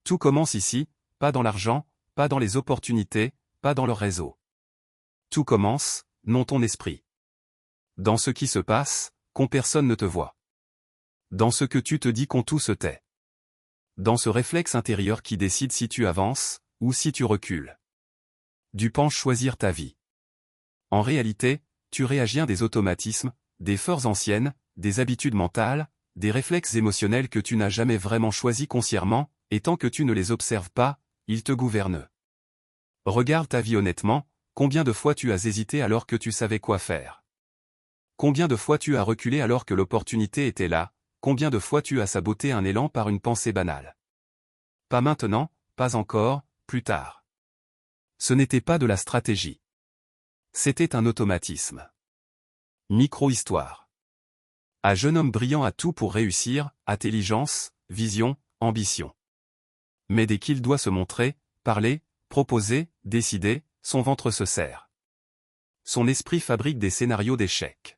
Tout commence ici, pas dans l'argent, pas dans les opportunités, pas dans leur réseau. Tout commence, non ton esprit. Dans ce qui se passe, quand personne ne te voit. Dans ce que tu te dis quand tout se tait. Dans ce réflexe intérieur qui décide si tu avances, ou si tu recules. Tu penses choisir ta vie. En réalité, tu réagis à des automatismes, des peurs anciennes, des habitudes mentales, des réflexes émotionnels que tu n'as jamais vraiment choisis consciemment, et tant que tu ne les observes pas, ils te gouvernent. Regarde ta vie honnêtement, combien de fois tu as hésité alors que tu savais quoi faire? Combien de fois tu as reculé alors que l'opportunité était là? Combien de fois tu as saboté un élan par une pensée banale? Pas maintenant, pas encore, plus tard. Ce n'était pas de la stratégie. C'était un automatisme. Micro-histoire. Un jeune homme brillant a tout pour réussir, intelligence, vision, ambition. Mais dès qu'il doit se montrer, parler, proposer, décider, son ventre se serre. Son esprit fabrique des scénarios d'échecs.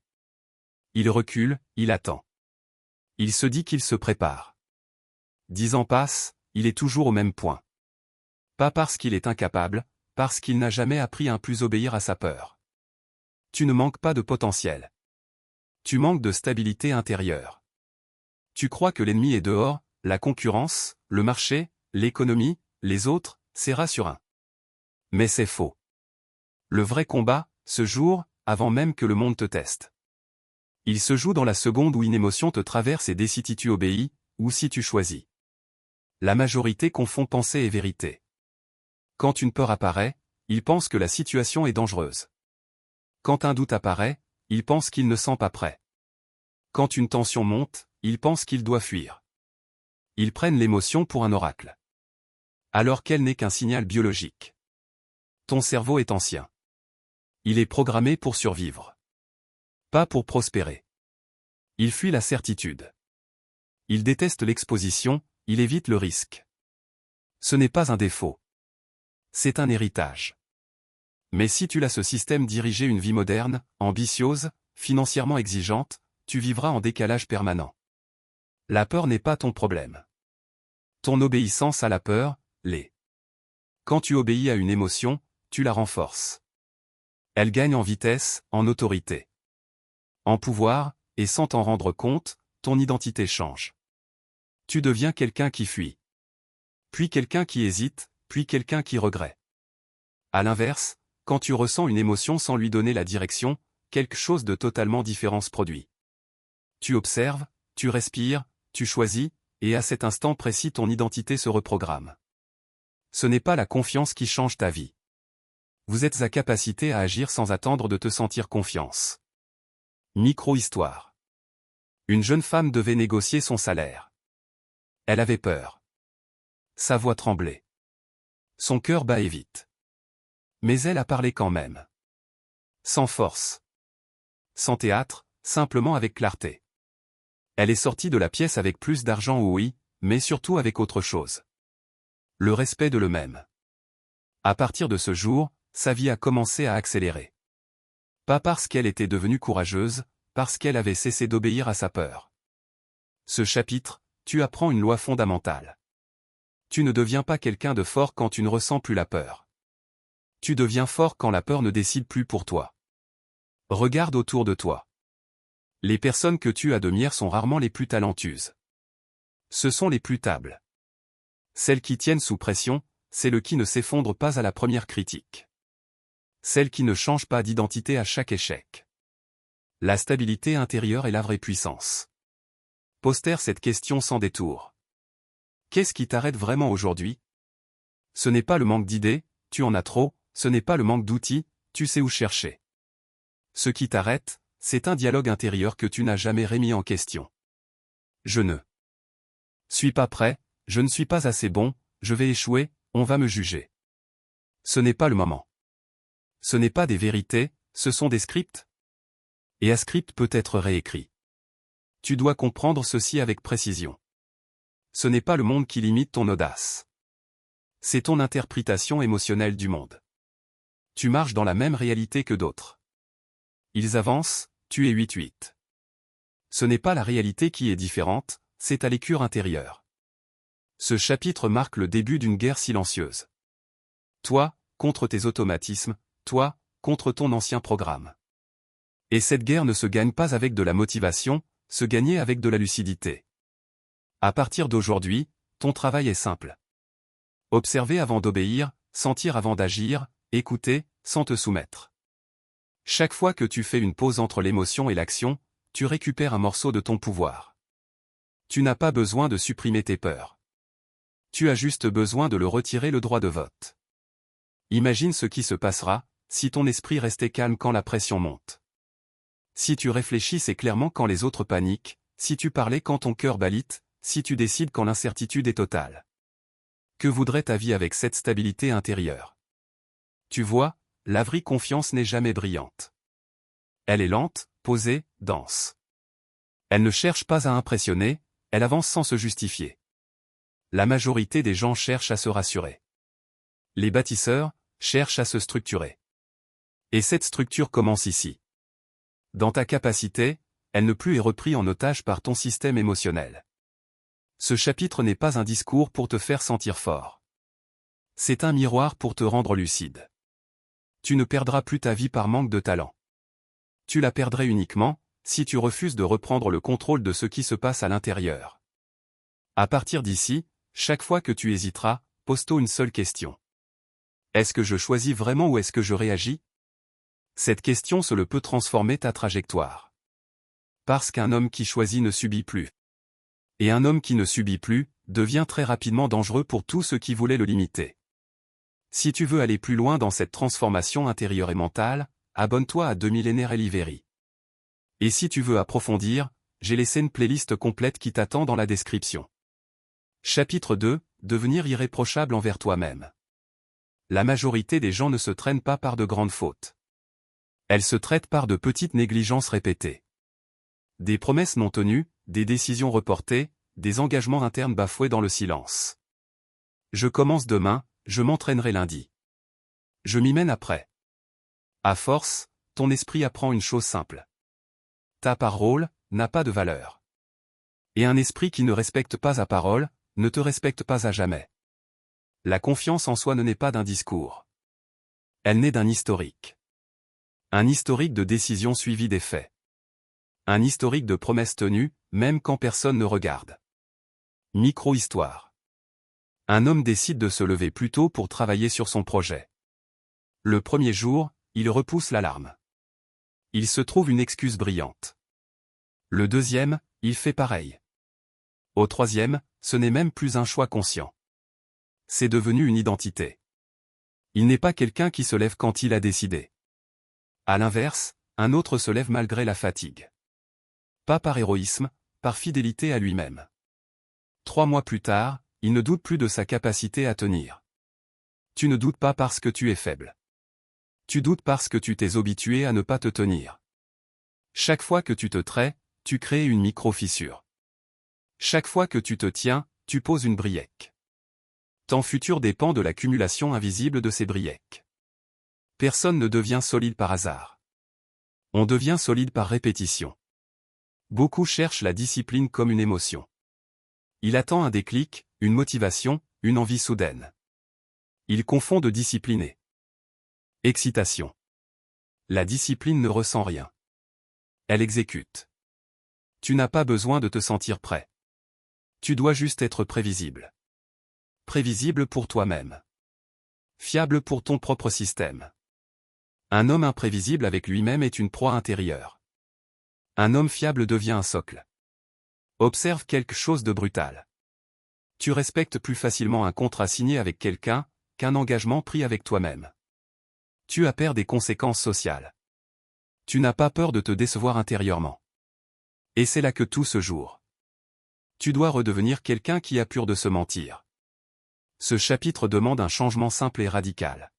Il recule, il attend. Il se dit qu'il se prépare. 10 ans passent, il est toujours au même point. Pas parce qu'il est incapable, parce qu'il n'a jamais appris à plus obéir à sa peur. Tu ne manques pas de potentiel. Tu manques de stabilité intérieure. Tu crois que l'ennemi est dehors, la concurrence, le marché, l'économie, les autres, c'est rassurant. Mais c'est faux. Le vrai combat, ce jour, avant même que le monde te teste. Il se joue dans la seconde où une émotion te traverse et décide si tu obéis, ou si tu choisis. La majorité confond pensée et vérité. Quand une peur apparaît, ils pensent que la situation est dangereuse. Quand un doute apparaît, ils pensent qu'ils ne sont pas prêts. Quand une tension monte, ils pensent qu'ils doivent fuir. Ils prennent l'émotion pour un oracle. Alors qu'elle n'est qu'un signal biologique. Ton cerveau est ancien. Il est programmé pour survivre. Pas pour prospérer. Il fuit la certitude. Il déteste l'exposition, il évite le risque. Ce n'est pas un défaut. C'est un héritage. Mais si tu laisses ce système diriger une vie moderne, ambitieuse, financièrement exigeante, tu vivras en décalage permanent. La peur n'est pas ton problème. Ton obéissance à la peur, l'est. Quand tu obéis à une émotion, tu la renforces. Elle gagne en vitesse, en autorité. En pouvoir, et sans t'en rendre compte, ton identité change. Tu deviens quelqu'un qui fuit. Puis quelqu'un qui hésite, puis quelqu'un qui regrette. À l'inverse, quand tu ressens une émotion sans lui donner la direction, quelque chose de totalement différent se produit. Tu observes, tu respires, tu choisis, et à cet instant précis ton identité se reprogramme. Ce n'est pas la confiance qui change ta vie. Vous êtes à capacité à agir sans attendre de te sentir confiance. Micro-histoire. Une jeune femme devait négocier son salaire. Elle avait peur. Sa voix tremblait. Son cœur battait vite. Mais elle a parlé quand même. Sans force. Sans théâtre, simplement avec clarté. Elle est sortie de la pièce avec plus d'argent oui, mais surtout avec autre chose. Le respect de l'eux-mêmes. À partir de ce jour, sa vie a commencé à accélérer. Pas parce qu'elle était devenue courageuse, parce qu'elle avait cessé d'obéir à sa peur. Ce chapitre, tu apprends une loi fondamentale. Tu ne deviens pas quelqu'un de fort quand tu ne ressens plus la peur. Tu deviens fort quand la peur ne décide plus pour toi. Regarde autour de toi. Les personnes que tu admires sont rarement les plus talentueuses. Ce sont les plus stables. Celles qui tiennent sous pression, c'est le qui ne s'effondre pas à la première critique. Celles qui ne changent pas d'identité à chaque échec. La stabilité intérieure est la vraie puissance. Pose-toi cette question sans détour. Qu'est-ce qui t'arrête vraiment aujourd'hui? Ce n'est pas le manque d'idées, tu en as trop, ce n'est pas le manque d'outils, tu sais où chercher. Ce qui t'arrête, c'est un dialogue intérieur que tu n'as jamais remis en question. Je ne suis pas prêt, je ne suis pas assez bon, je vais échouer, on va me juger. Ce n'est pas le moment. Ce n'est pas des vérités, ce sont des scripts. Et un script peut être réécrit. Tu dois comprendre ceci avec précision. Ce n'est pas le monde qui limite ton audace. C'est ton interprétation émotionnelle du monde. Tu marches dans la même réalité que d'autres. Ils avancent, tu es 8-8. Ce n'est pas la réalité qui est différente, c'est ta lecture intérieure. Ce chapitre marque le début d'une guerre silencieuse. Toi, contre tes automatismes, toi, contre ton ancien programme. Et cette guerre ne se gagne pas avec de la motivation, se gagner avec de la lucidité. À partir d'aujourd'hui, ton travail est simple. Observer avant d'obéir, sentir avant d'agir, écouter, sans te soumettre. Chaque fois que tu fais une pause entre l'émotion et l'action, tu récupères un morceau de ton pouvoir. Tu n'as pas besoin de supprimer tes peurs. Tu as juste besoin de le retirer le droit de vote. Imagine ce qui se passera, si ton esprit restait calme quand la pression monte. Si tu réfléchissais clairement quand les autres paniquent, si tu parlais quand ton cœur balite, si tu décides quand l'incertitude est totale. Que voudrait ta vie avec cette stabilité intérieure? Tu vois, la vraie confiance n'est jamais brillante. Elle est lente, posée, dense. Elle ne cherche pas à impressionner, elle avance sans se justifier. La majorité des gens cherchent à se rassurer. Les bâtisseurs cherchent à se structurer. Et cette structure commence ici. Dans ta capacité, elle ne plus est reprise en otage par ton système émotionnel. Ce chapitre n'est pas un discours pour te faire sentir fort. C'est un miroir pour te rendre lucide. Tu ne perdras plus ta vie par manque de talent. Tu la perdrais uniquement, si tu refuses de reprendre le contrôle de ce qui se passe à l'intérieur. À partir d'ici, chaque fois que tu hésiteras, pose-toi une seule question. Est-ce que je choisis vraiment ou est-ce que je réagis? Cette question seule peut transformer ta trajectoire. Parce qu'un homme qui choisit ne subit plus. Et un homme qui ne subit plus, devient très rapidement dangereux pour tous ceux qui voulaient le limiter. Si tu veux aller plus loin dans cette transformation intérieure et mentale, abonne-toi à 2 millénaires Elivery. Et si tu veux approfondir, j'ai laissé une playlist complète qui t'attend dans la description. Chapitre 2, devenir irréprochable envers toi-même. La majorité des gens ne se traînent pas par de grandes fautes. Elles se traitent par de petites négligences répétées. Des promesses non tenues, des décisions reportées, des engagements internes bafoués dans le silence. Je commence demain, je m'entraînerai lundi. Je m'y mène après. À force, ton esprit apprend une chose simple. Ta parole n'a pas de valeur. Et un esprit qui ne respecte pas ta parole, ne te respecte pas à jamais. La confiance en soi ne naît pas d'un discours. Elle naît d'un historique. Un historique de décisions suivies des faits. Un historique de promesses tenues, même quand personne ne regarde. Micro-histoire. Un homme décide de se lever plus tôt pour travailler sur son projet. Le premier jour, il repousse l'alarme. Il se trouve une excuse brillante. Le deuxième, il fait pareil. Au troisième, ce n'est même plus un choix conscient. C'est devenu une identité. Il n'est pas quelqu'un qui se lève quand il a décidé. À l'inverse, un autre se lève malgré la fatigue. Pas par héroïsme, par fidélité à lui-même. 3 mois plus tard, il ne doute plus de sa capacité à tenir. Tu ne doutes pas parce que tu es faible. Tu doutes parce que tu t'es habitué à ne pas te tenir. Chaque fois que tu te trais, tu crées une micro-fissure. Chaque fois que tu te tiens, tu poses une brique. Ton futur dépend de l'accumulation invisible de ces briques. Personne ne devient solide par hasard. On devient solide par répétition. Beaucoup cherchent la discipline comme une émotion. Il attend un déclic, une motivation, une envie soudaine. Il confond de discipliner. Excitation. La discipline ne ressent rien. Elle exécute. Tu n'as pas besoin de te sentir prêt. Tu dois juste être prévisible. Prévisible pour toi-même. Fiable pour ton propre système. Un homme imprévisible avec lui-même est une proie intérieure. Un homme fiable devient un socle. Observe quelque chose de brutal. Tu respectes plus facilement un contrat signé avec quelqu'un qu'un engagement pris avec toi-même. Tu as peur des conséquences sociales. Tu n'as pas peur de te décevoir intérieurement. Et c'est là que tout se joue. Tu dois redevenir quelqu'un qui a peur de se mentir. Ce chapitre demande un changement simple et radical.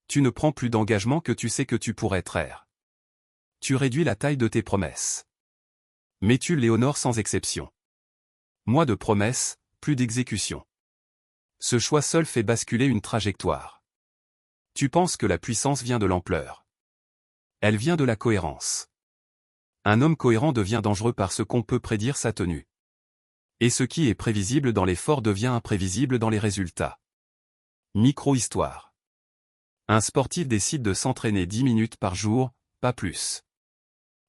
Tu ne prends plus d'engagement que tu sais que tu pourrais traire. Tu réduis la taille de tes promesses. Mais tu les honores sans exception. Moins de promesses, plus d'exécution. Ce choix seul fait basculer une trajectoire. Tu penses que la puissance vient de l'ampleur. Elle vient de la cohérence. Un homme cohérent devient dangereux parce qu'on peut prédire sa tenue. Et ce qui est prévisible dans l'effort devient imprévisible dans les résultats. Micro-histoire. Un sportif décide de s'entraîner 10 minutes par jour, pas plus.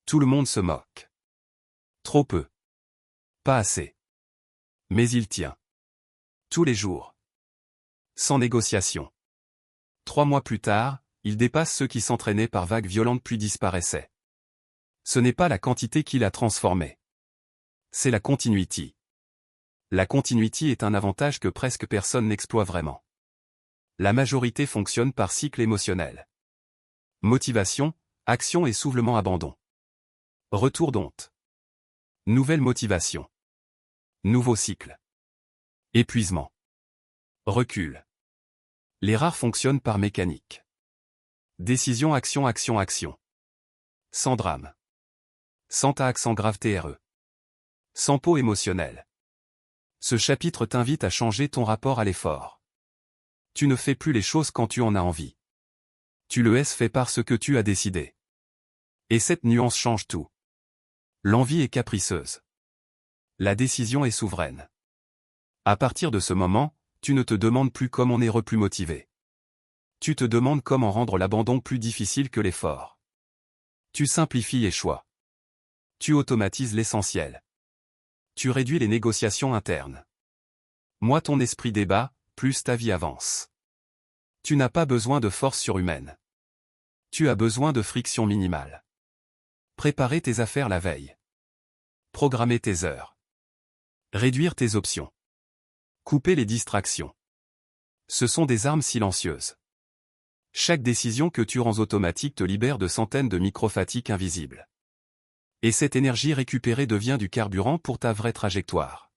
Tout le monde se moque. Trop peu. Pas assez. Mais il tient. Tous les jours. Sans négociation. 3 mois plus tard, il dépasse ceux qui s'entraînaient par vagues violentes puis disparaissaient. Ce n'est pas la quantité qui l'a transformé. C'est la continuity. La continuity est un avantage que presque personne n'exploite vraiment. La majorité fonctionne par cycle émotionnel. Motivation, action et soulèvement abandon. Retour d'honte. Nouvelle motivation. Nouveau cycle. Épuisement. Recul. Les rares fonctionnent par mécanique. Décision, action, action, action. Sans drame. Sans accent grave TRE. Sans peau émotionnelle. Ce chapitre t'invite à changer ton rapport à l'effort. Tu ne fais plus les choses quand tu en as envie. Tu le fais parce que tu as décidé. Et cette nuance change tout. L'envie est capricieuse. La décision est souveraine. À partir de ce moment, tu ne te demandes plus comment on est plus motivé. Tu te demandes comment rendre l'abandon plus difficile que l'effort. Tu simplifies les choix. Tu automatises l'essentiel. Tu réduis les négociations internes. Moins ton esprit débat, plus ta vie avance. Tu n'as pas besoin de force surhumaine. Tu as besoin de friction minimale. Préparer tes affaires la veille. Programmer tes heures. Réduire tes options. Couper les distractions. Ce sont des armes silencieuses. Chaque décision que tu rends automatique te libère de centaines de micro-fatigues invisibles. Et cette énergie récupérée devient du carburant pour ta vraie trajectoire.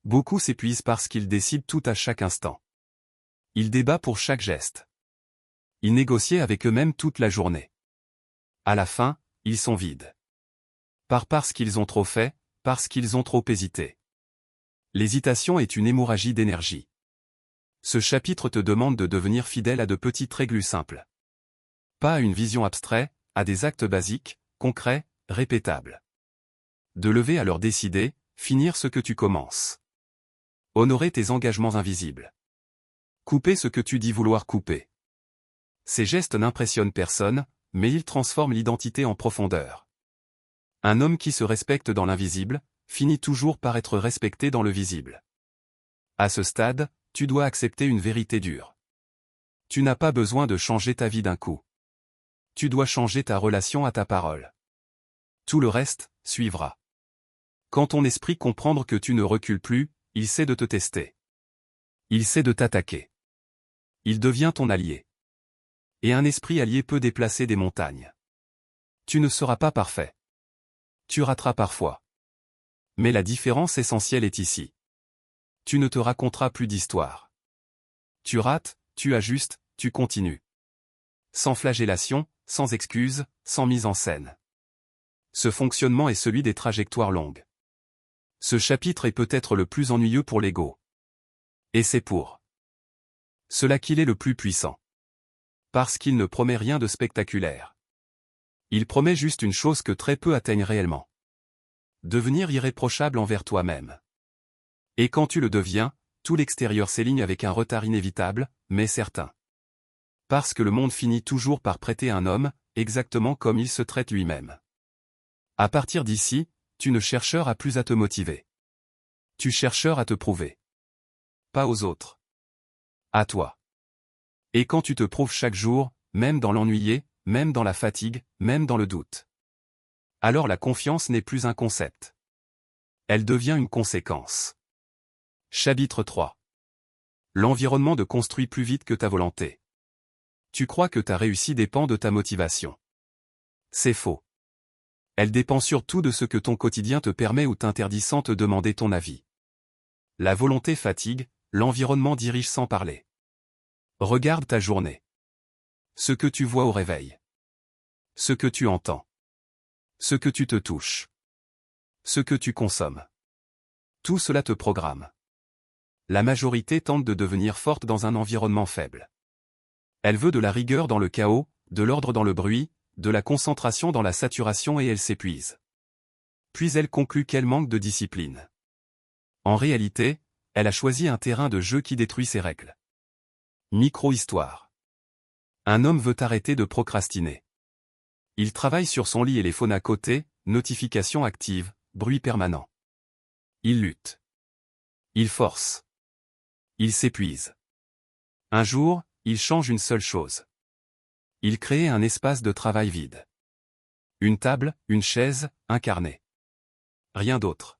Beaucoup s'épuisent parce qu'ils décident tout à chaque instant. Ils débattent pour chaque geste. Ils négocient avec eux-mêmes toute la journée. À la fin, ils sont vides. Parce qu'ils ont trop fait, parce qu'ils ont trop hésité. L'hésitation est une hémorragie d'énergie. Ce chapitre te demande de devenir fidèle à de petites règles simples. Pas à une vision abstraite, à des actes basiques, concrets, répétables. De lever à leur décider, finir ce que tu commences. Honorer tes engagements invisibles. Couper ce que tu dis vouloir couper. Ces gestes n'impressionnent personne, mais ils transforment l'identité en profondeur. Un homme qui se respecte dans l'invisible, finit toujours par être respecté dans le visible. À ce stade, tu dois accepter une vérité dure. Tu n'as pas besoin de changer ta vie d'un coup. Tu dois changer ta relation à ta parole. Tout le reste suivra. Quand ton esprit comprend que tu ne recules plus, il sait de te tester. Il sait de t'attaquer. Il devient ton allié. Et un esprit allié peut déplacer des montagnes. Tu ne seras pas parfait. Tu rateras parfois. Mais la différence essentielle est ici. Tu ne te raconteras plus d'histoire. Tu rates, tu ajustes, tu continues. Sans flagellation, sans excuse, sans mise en scène. Ce fonctionnement est celui des trajectoires longues. Ce chapitre est peut-être le plus ennuyeux pour l'ego. Et c'est pour cela qu'il est le plus puissant. Parce qu'il ne promet rien de spectaculaire. Il promet juste une chose que très peu atteignent réellement. Devenir irréprochable envers toi-même. Et quand tu le deviens, tout l'extérieur s'éligne avec un retard inévitable, mais certain. Parce que le monde finit toujours par prêter un homme, exactement comme il se traite lui-même. À partir d'ici, tu ne chercheras plus à te motiver. Tu chercheras à te prouver. Pas aux autres. À toi. Et quand tu te prouves chaque jour, même dans l'ennuyé, même dans la fatigue, même dans le doute. Alors la confiance n'est plus un concept. Elle devient une conséquence. Chapitre 3. L'environnement te construit plus vite que ta volonté. Tu crois que ta réussite dépend de ta motivation. C'est faux. Elle dépend surtout de ce que ton quotidien te permet ou t'interdit sans te demander ton avis. La volonté fatigue, l'environnement dirige sans parler. Regarde ta journée. Ce que tu vois au réveil. Ce que tu entends. Ce que tu te touches. Ce que tu consommes. Tout cela te programme. La majorité tente de devenir forte dans un environnement faible. Elle veut de la rigueur dans le chaos, de l'ordre dans le bruit, de la concentration dans la saturation et elle s'épuise. Puis elle conclut qu'elle manque de discipline. En réalité, elle a choisi un terrain de jeu qui détruit ses règles. Micro-histoire. Un homme veut arrêter de procrastiner. Il travaille sur son lit et les phones à côté, notifications actives, bruit permanent. Il lutte. Il force. Il s'épuise. Un jour, il change une seule chose. Il crée un espace de travail vide. Une table, une chaise, un carnet. Rien d'autre.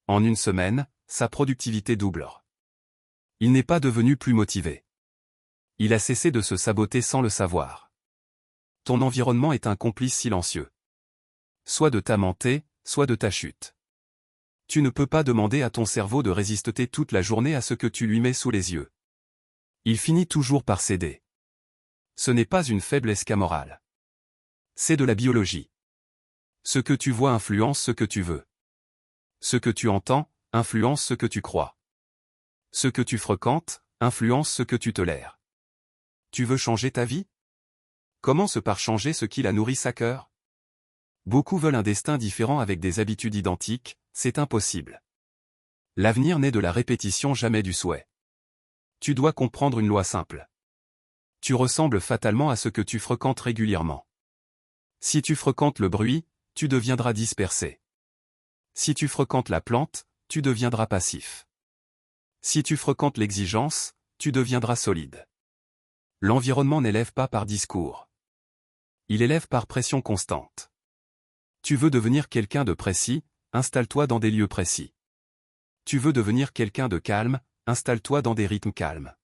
En une semaine, sa productivité double. Il n'est pas devenu plus motivé. Il a cessé de se saboter sans le savoir. Ton environnement est un complice silencieux. Soit de ta montée, soit de ta chute. Tu ne peux pas demander à ton cerveau de résister toute la journée à ce que tu lui mets sous les yeux. Il finit toujours par céder. Ce n'est pas une faiblesse morale. C'est de la biologie. Ce que tu vois influence ce que tu veux. Ce que tu entends, influence ce que tu crois. Ce que tu fréquentes, influence ce que tu tolères. Tu veux changer ta vie? Commence par changer ce qui la nourrit à cœur. Beaucoup veulent un destin différent avec des habitudes identiques, c'est impossible. L'avenir naît de la répétition, jamais du souhait. Tu dois comprendre une loi simple. Tu ressembles fatalement à ce que tu fréquentes régulièrement. Si tu fréquentes le bruit, tu deviendras dispersé. Si tu fréquentes la plante, tu deviendras passif. Si tu fréquentes l'exigence, tu deviendras solide. L'environnement n'élève pas par discours. Il élève par pression constante. Tu veux devenir quelqu'un de précis, installe-toi dans des lieux précis. Tu veux devenir quelqu'un de calme, installe-toi dans des rythmes calmes.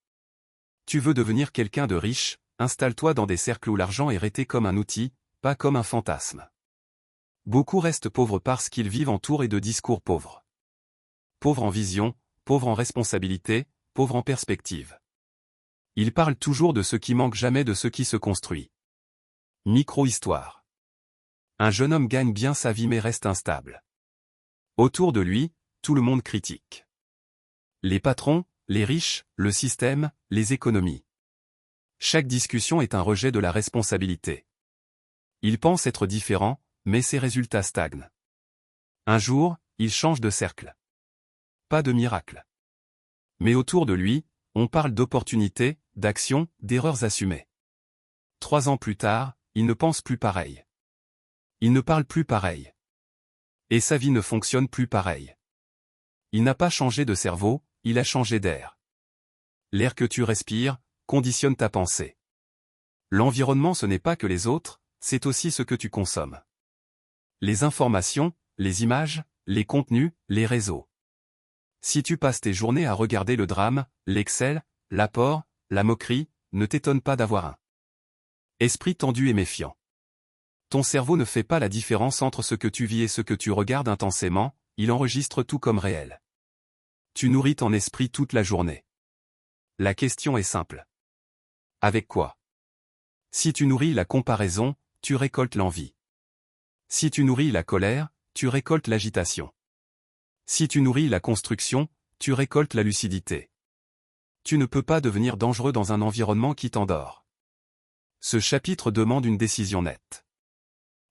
Tu veux devenir quelqu'un de riche, installe-toi dans des cercles où l'argent est traité comme un outil, pas comme un fantasme. Beaucoup restent pauvres parce qu'ils vivent entourés de discours pauvres. Pauvres en vision, pauvres en responsabilité, pauvres en perspective. Ils parlent toujours de ce qui manque, jamais de ce qui se construit. Micro-histoire. Un jeune homme gagne bien sa vie mais reste instable. Autour de lui, tout le monde critique. Les patrons, les riches, le système, les économies. Chaque discussion est un rejet de la responsabilité. Il pense être différent, mais ses résultats stagnent. Un jour, il change de cercle. Pas de miracle. Mais autour de lui, on parle d'opportunités, d'actions, d'erreurs assumées. 3 ans plus tard, il ne pense plus pareil. Il ne parle plus pareil. Et sa vie ne fonctionne plus pareil. Il n'a pas changé de cerveau, il a changé d'air. L'air que tu respires, conditionne ta pensée. L'environnement, ce n'est pas que les autres, c'est aussi ce que tu consommes. Les informations, les images, les contenus, les réseaux. Si tu passes tes journées à regarder le drame, l'excel, l'apport, la moquerie, ne t'étonne pas d'avoir un esprit tendu et méfiant. Ton cerveau ne fait pas la différence entre ce que tu vis et ce que tu regardes intensément, il enregistre tout comme réel. Tu nourris ton esprit toute la journée. La question est simple. Avec quoi? Si tu nourris la comparaison, tu récoltes l'envie. Si tu nourris la colère, tu récoltes l'agitation. Si tu nourris la construction, tu récoltes la lucidité. Tu ne peux pas devenir dangereux dans un environnement qui t'endort. Ce chapitre demande une décision nette.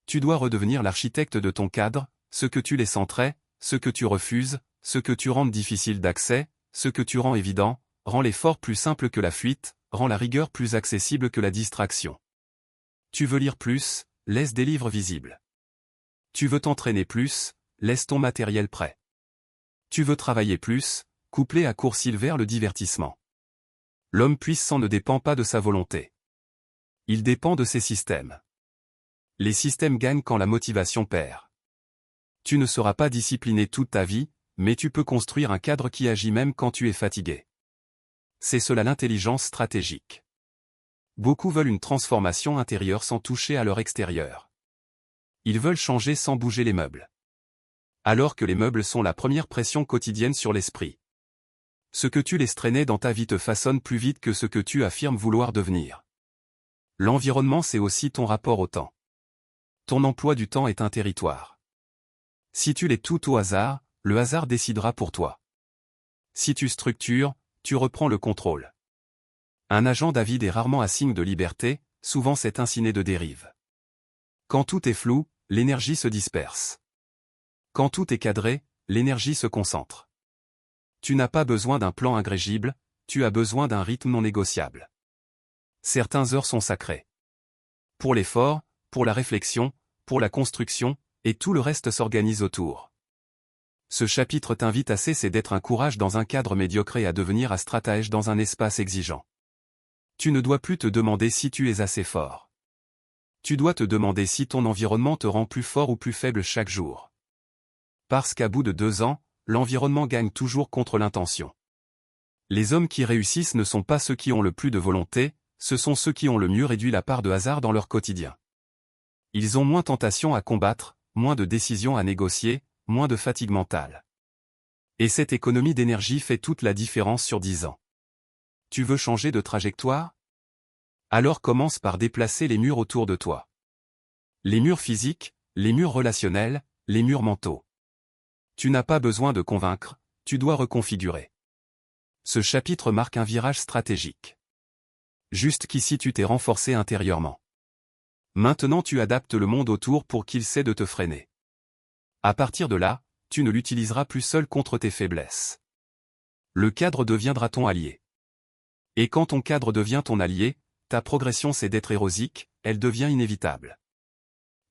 Tu dois redevenir l'architecte de ton cadre, ce que tu laisses entrer, ce que tu refuses, ce que tu rends difficile d'accès, ce que tu rends évident, rends l'effort plus simple que la fuite, rends la rigueur plus accessible que la distraction. Tu veux lire plus, laisse des livres visibles. Tu veux t'entraîner plus, laisse ton matériel prêt. Tu veux travailler plus, couplé à coursier vers le divertissement. L'homme puissant ne dépend pas de sa volonté. Il dépend de ses systèmes. Les systèmes gagnent quand la motivation perd. Tu ne seras pas discipliné toute ta vie, mais tu peux construire un cadre qui agit même quand tu es fatigué. C'est cela l'intelligence stratégique. Beaucoup veulent une transformation intérieure sans toucher à leur extérieur. Ils veulent changer sans bouger les meubles. Alors que les meubles sont la première pression quotidienne sur l'esprit. Ce que tu laisses traîner dans ta vie te façonne plus vite que ce que tu affirmes vouloir devenir. L'environnement, c'est aussi ton rapport au temps. Ton emploi du temps est un territoire. Si tu l'es tout au hasard, le hasard décidera pour toi. Si tu structures, tu reprends le contrôle. Un agenda vide est rarement un signe de liberté, souvent c'est un signe de dérive. Quand tout est flou, l'énergie se disperse. Quand tout est cadré, l'énergie se concentre. Tu n'as pas besoin d'un plan ingrégible, tu as besoin d'un rythme non négociable. Certaines heures sont sacrées. Pour l'effort, pour la réflexion, pour la construction, et tout le reste s'organise autour. Ce chapitre t'invite à cesser d'être un courage dans un cadre médiocre et à devenir un stratège dans un espace exigeant. Tu ne dois plus te demander si tu es assez fort. Tu dois te demander si ton environnement te rend plus fort ou plus faible chaque jour. Parce qu'à bout de 2 ans, l'environnement gagne toujours contre l'intention. Les hommes qui réussissent ne sont pas ceux qui ont le plus de volonté, ce sont ceux qui ont le mieux réduit la part de hasard dans leur quotidien. Ils ont moins tentation à combattre, moins de décisions à négocier, moins de fatigue mentale. Et cette économie d'énergie fait toute la différence sur 10 ans. Tu veux changer de trajectoire? Alors commence par déplacer les murs autour de toi. Les murs physiques, les murs relationnels, les murs mentaux. Tu n'as pas besoin de convaincre, tu dois reconfigurer. Ce chapitre marque un virage stratégique. Juste qu'ici tu t'es renforcé intérieurement. Maintenant tu adaptes le monde autour pour qu'il cesse de te freiner. À partir de là, tu ne l'utiliseras plus seul contre tes faiblesses. Le cadre deviendra ton allié. Et quand ton cadre devient ton allié, ta progression c'est d'être érosique, elle devient inévitable.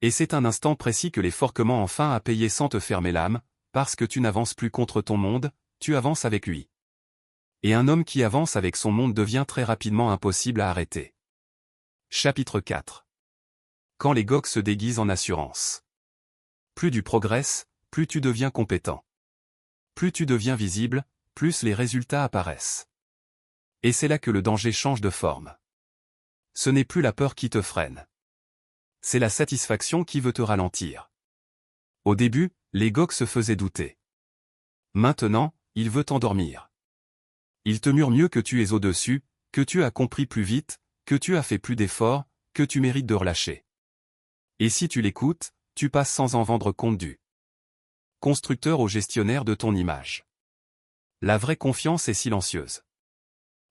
Et c'est un instant précis que l'effort commence enfin à payer sans te fermer l'âme, parce que tu n'avances plus contre ton monde, tu avances avec lui. Et un homme qui avance avec son monde devient très rapidement impossible à arrêter. Chapitre 4. Quand les GOG se déguisent en assurance. Plus tu progresses, plus tu deviens compétent. Plus tu deviens visible, plus les résultats apparaissent. Et c'est là que le danger change de forme. Ce n'est plus la peur qui te freine. C'est la satisfaction qui veut te ralentir. Au début, les GOG se faisaient douter. Maintenant, il veut t'endormir. Il te murmure que tu es au-dessus, que tu as compris plus vite, que tu as fait plus d'efforts, que tu mérites de relâcher. Et si tu l'écoutes, tu passes sans en rendre compte du constructeur au gestionnaire de ton image. La vraie confiance est silencieuse.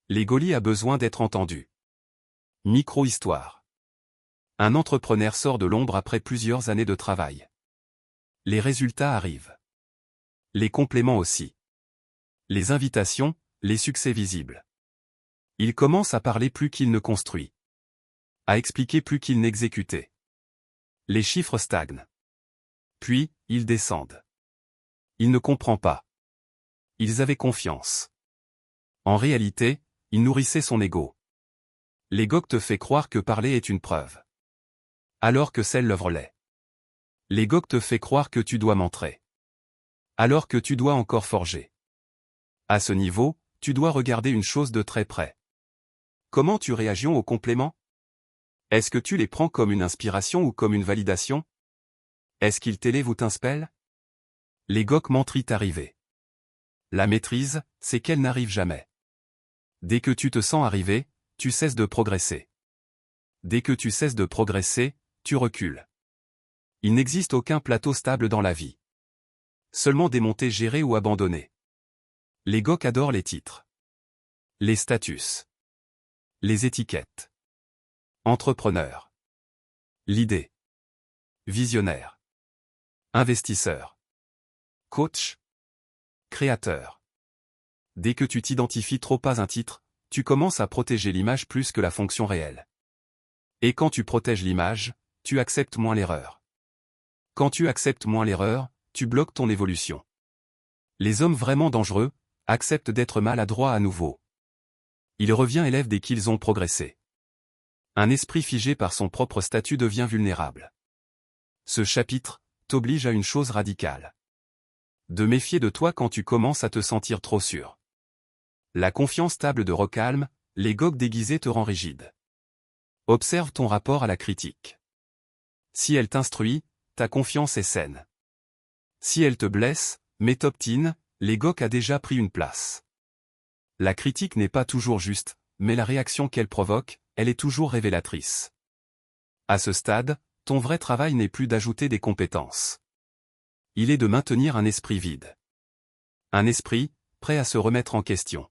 L'Egoli a besoin d'être entendu. Micro-histoire. Un entrepreneur sort de l'ombre après plusieurs années de travail. Les résultats arrivent. Les compléments aussi. Les invitations, les succès visibles. Il commence à parler plus qu'il ne construit. À expliquer plus qu'il n'exécutait. Les chiffres stagnent. Puis, ils descendent. Il ne comprend pas. Ils avaient confiance. En réalité, il nourrissait son ego. L'ego te fait croire que parler est une preuve. Alors que c'est l'œuvre l'est. L'ego te fait croire que tu dois montrer. Alors que tu dois encore forger. À ce niveau, tu dois regarder une chose de très près. Comment tu réagis aux compléments? Est-ce que tu les prends comme une inspiration ou comme une validation? Est-ce qu'ils t'élèvent ou t'inspellent? L'ego mentit arriver. La maîtrise, c'est qu'elle n'arrive jamais. Dès que tu te sens arriver, tu cesses de progresser. Dès que tu cesses de progresser, tu recules. Il n'existe aucun plateau stable dans la vie. Seulement des montées gérées ou abandonnées. Les GOG adorent les titres. Les statuts. Les étiquettes. Entrepreneur. L'idée. Visionnaire. Investisseur. Coach. Créateur. Dès que tu t'identifies trop à un titre, tu commences à protéger l'image plus que la fonction réelle. Et quand tu protèges l'image, tu acceptes moins l'erreur. Quand tu acceptes moins l'erreur, tu bloques ton évolution. Les hommes vraiment dangereux acceptent d'être maladroits à nouveau. Ils reviennent élèves dès qu'ils ont progressé. Un esprit figé par son propre statut devient vulnérable. Ce chapitre t'oblige à une chose radicale. De méfier de toi quand tu commences à te sentir trop sûr. La confiance stable de recalme, les GOG déguisés te rend rigide. Observe ton rapport à la critique. Si elle t'instruit, ta confiance est saine. Si elle te blesse, métoptine, les GOG a déjà pris une place. La critique n'est pas toujours juste, mais la réaction qu'elle provoque, elle est toujours révélatrice. À ce stade, ton vrai travail n'est plus d'ajouter des compétences. Il est de maintenir un esprit vide. Un esprit, prêt à se remettre en question.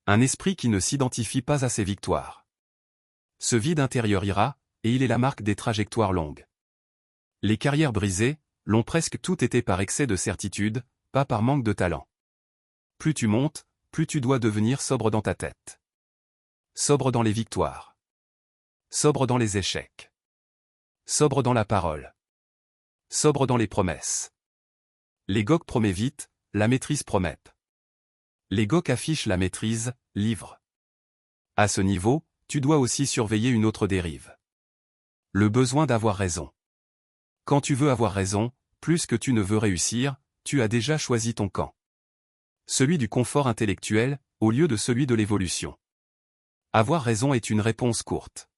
Un esprit qui ne s'identifie pas à ses victoires. Ce vide intérieur ira, et il est la marque des trajectoires longues. Les carrières brisées, l'ont presque toutes été par excès de certitude, pas par manque de talent. Plus tu montes, plus tu dois devenir sobre dans ta tête. Sobre dans les victoires. Sobre dans les échecs. Sobre dans la parole. Sobre dans les promesses. L'EGOC promet vite, la maîtrise promet. L'EGOC affiche la maîtrise, livre. À ce niveau, tu dois aussi surveiller une autre dérive. Le besoin d'avoir raison. Quand tu veux avoir raison, plus que tu ne veux réussir, tu as déjà choisi ton camp. Celui du confort intellectuel, au lieu de celui de l'évolution. Avoir raison est une réponse courte.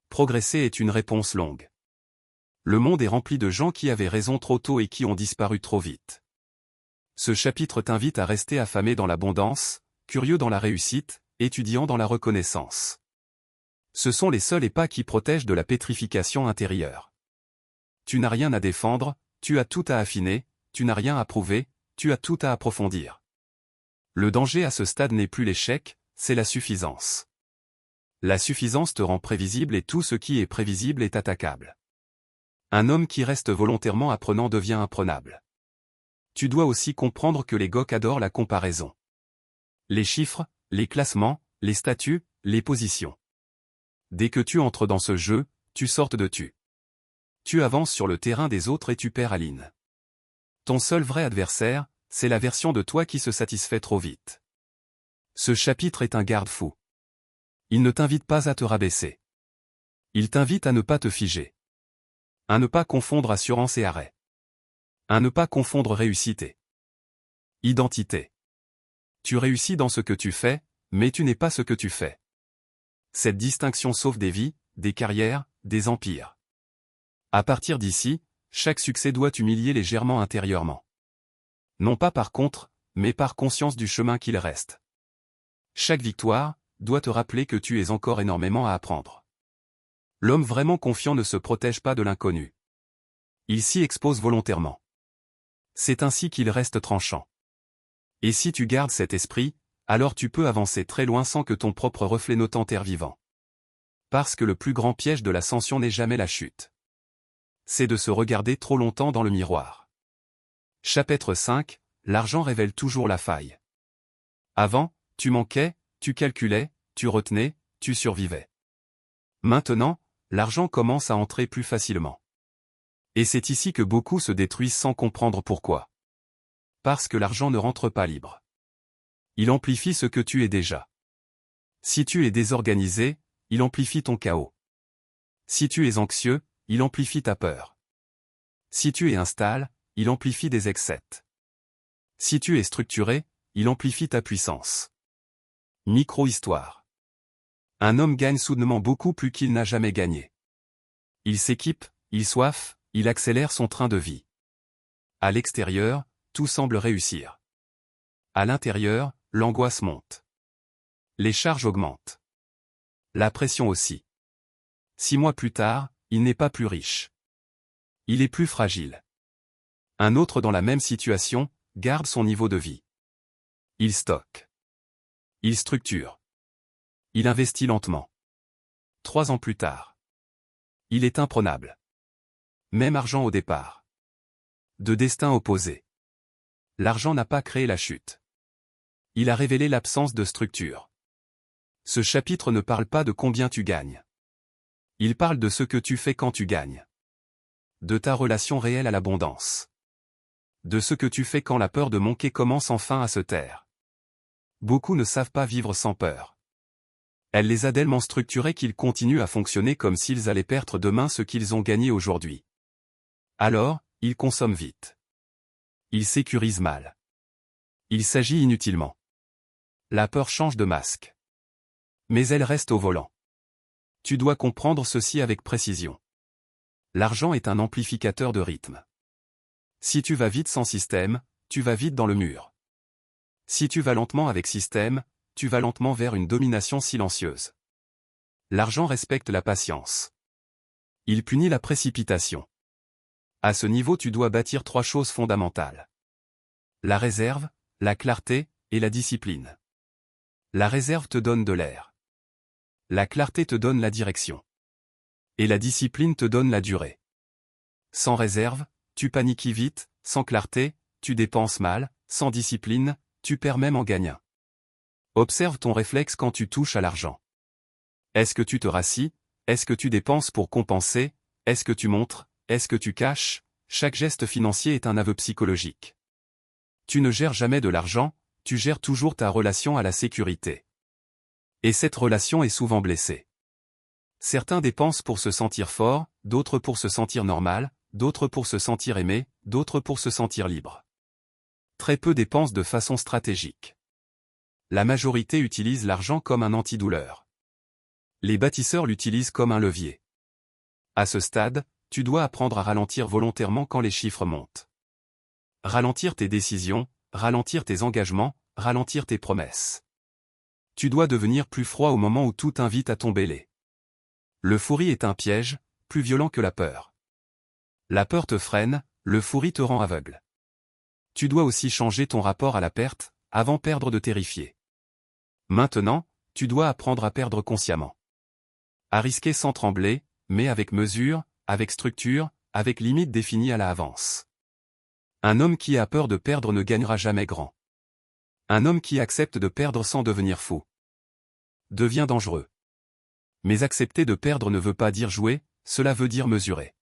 Progresser est une réponse longue. Le monde est rempli de gens qui avaient raison trop tôt et qui ont disparu trop vite. Ce chapitre t'invite à rester affamé dans l'abondance, curieux dans la réussite, étudiant dans la reconnaissance. Ce sont les seuls pas qui protègent de la pétrification intérieure. Tu n'as rien à défendre, tu as tout à affiner, tu n'as rien à prouver, tu as tout à approfondir. Le danger à ce stade n'est plus l'échec, c'est la suffisance. La suffisance te rend prévisible et tout ce qui est prévisible est attaquable. Un homme qui reste volontairement apprenant devient imprenable. Tu dois aussi comprendre que les GOC adorent la comparaison. Les chiffres, les classements, les statuts, les positions. Dès que tu entres dans ce jeu, tu sortes de tu. Tu avances sur le terrain des autres et tu perds Aline. Ton seul vrai adversaire, c'est la version de toi qui se satisfait trop vite. Ce chapitre est un garde-fou. Il ne t'invite pas à te rabaisser. Il t'invite à ne pas te figer. À ne pas confondre assurance et arrêt. À ne pas confondre réussite et identité. Tu réussis dans ce que tu fais, mais tu n'es pas ce que tu fais. Cette distinction sauve des vies, des carrières, des empires. À partir d'ici, chaque succès doit t'humilier légèrement intérieurement. Non pas par contre, mais par conscience du chemin qu'il reste. Chaque victoire doit te rappeler que tu es encore énormément à apprendre. L'homme vraiment confiant ne se protège pas de l'inconnu. Il s'y expose volontairement. C'est ainsi qu'il reste tranchant. Et si tu gardes cet esprit, alors tu peux avancer très loin sans que ton propre reflet ne t'enterre vivant. Parce que le plus grand piège de l'ascension n'est jamais la chute. C'est de se regarder trop longtemps dans le miroir. Chapitre 5, l'argent révèle toujours la faille. Avant, tu manquais, tu calculais, tu retenais, tu survivais. Maintenant, l'argent commence à entrer plus facilement. Et c'est ici que beaucoup se détruisent sans comprendre pourquoi. Parce que l'argent ne rentre pas libre. Il amplifie ce que tu es déjà. Si tu es désorganisé, il amplifie ton chaos. Si tu es anxieux, il amplifie ta peur. Si tu es instable, il amplifie des excès. Si tu es structuré, il amplifie ta puissance. Micro-histoire. Un homme gagne soudainement beaucoup plus qu'il n'a jamais gagné. Il s'équipe, il soif, il accélère son train de vie. À l'extérieur, tout semble réussir. À l'intérieur, l'angoisse monte. Les charges augmentent. La pression aussi. 6 mois plus tard, il n'est pas plus riche. Il est plus fragile. Un autre dans la même situation, garde son niveau de vie. Il stocke. Il structure. Il investit lentement. 3 ans plus tard. Il est imprenable. Même argent au départ. De destin opposé. L'argent n'a pas créé la chute. Il a révélé l'absence de structure. Ce chapitre ne parle pas de combien tu gagnes. Il parle de ce que tu fais quand tu gagnes. De ta relation réelle à l'abondance. De ce que tu fais quand la peur de manquer commence enfin à se taire. Beaucoup ne savent pas vivre sans peur. Elle les a tellement structurés qu'ils continuent à fonctionner comme s'ils allaient perdre demain ce qu'ils ont gagné aujourd'hui. Alors, ils consomment vite. Ils sécurisent mal. Il s'agit inutilement. La peur change de masque. Mais elle reste au volant. Tu dois comprendre ceci avec précision. L'argent est un amplificateur de rythme. Si tu vas vite sans système, tu vas vite dans le mur. Si tu vas lentement avec système, tu vas lentement vers une domination silencieuse. L'argent respecte la patience. Il punit la précipitation. À ce niveau tu dois bâtir 3 choses fondamentales. La réserve, la clarté, et la discipline. La réserve te donne de l'air. La clarté te donne la direction. Et la discipline te donne la durée. Sans réserve, tu paniques vite, sans clarté, tu dépenses mal, sans discipline, tu perds même en gagnant. Observe ton réflexe quand tu touches à l'argent. Est-ce que tu te rassis? Est-ce que tu dépenses pour compenser? Est-ce que tu montres? Est-ce que tu caches? Chaque geste financier est un aveu psychologique. Tu ne gères jamais de l'argent, tu gères toujours ta relation à la sécurité. Et cette relation est souvent blessée. Certains dépensent pour se sentir fort, d'autres pour se sentir normal, d'autres pour se sentir aimé, d'autres pour se sentir libre. Très peu dépensent de façon stratégique. La majorité utilise l'argent comme un antidouleur. Les bâtisseurs l'utilisent comme un levier. À ce stade, tu dois apprendre à ralentir volontairement quand les chiffres montent. Ralentir tes décisions, ralentir tes engagements, ralentir tes promesses. Tu dois devenir plus froid au moment où tout invite à tomber laid. L'euphorie est un piège, plus violent que la peur. La peur te freine, l'euphorie te rend aveugle. Tu dois aussi changer ton rapport à la perte, avant perdre de terrifier. Maintenant, tu dois apprendre à perdre consciemment. À risquer sans trembler, mais avec mesure, avec structure, avec limite définie à l'avance. Un homme qui a peur de perdre ne gagnera jamais grand. Un homme qui accepte de perdre sans devenir fou devient dangereux. Mais accepter de perdre ne veut pas dire jouer, cela veut dire mesurer.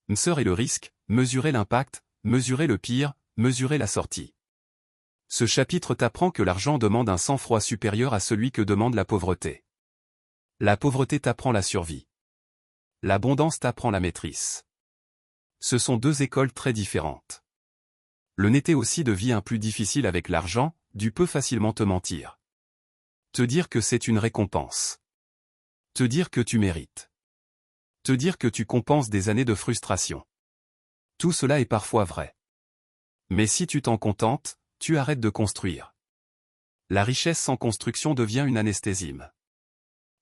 Mesurer le risque, mesurer l'impact, mesurer le pire, mesurer la sortie. Ce chapitre t'apprend que l'argent demande un sang-froid supérieur à celui que demande la pauvreté. La pauvreté t'apprend la survie. L'abondance t'apprend la maîtrise. Ce sont deux écoles très différentes. Le n'était aussi de vie un plus difficile avec l'argent, du peut facilement te mentir. Te dire que c'est une récompense. Te dire que tu mérites. Te dire que tu compenses des années de frustration. Tout cela est parfois vrai. Mais si tu t'en contentes, tu arrêtes de construire. La richesse sans construction devient une anesthésime.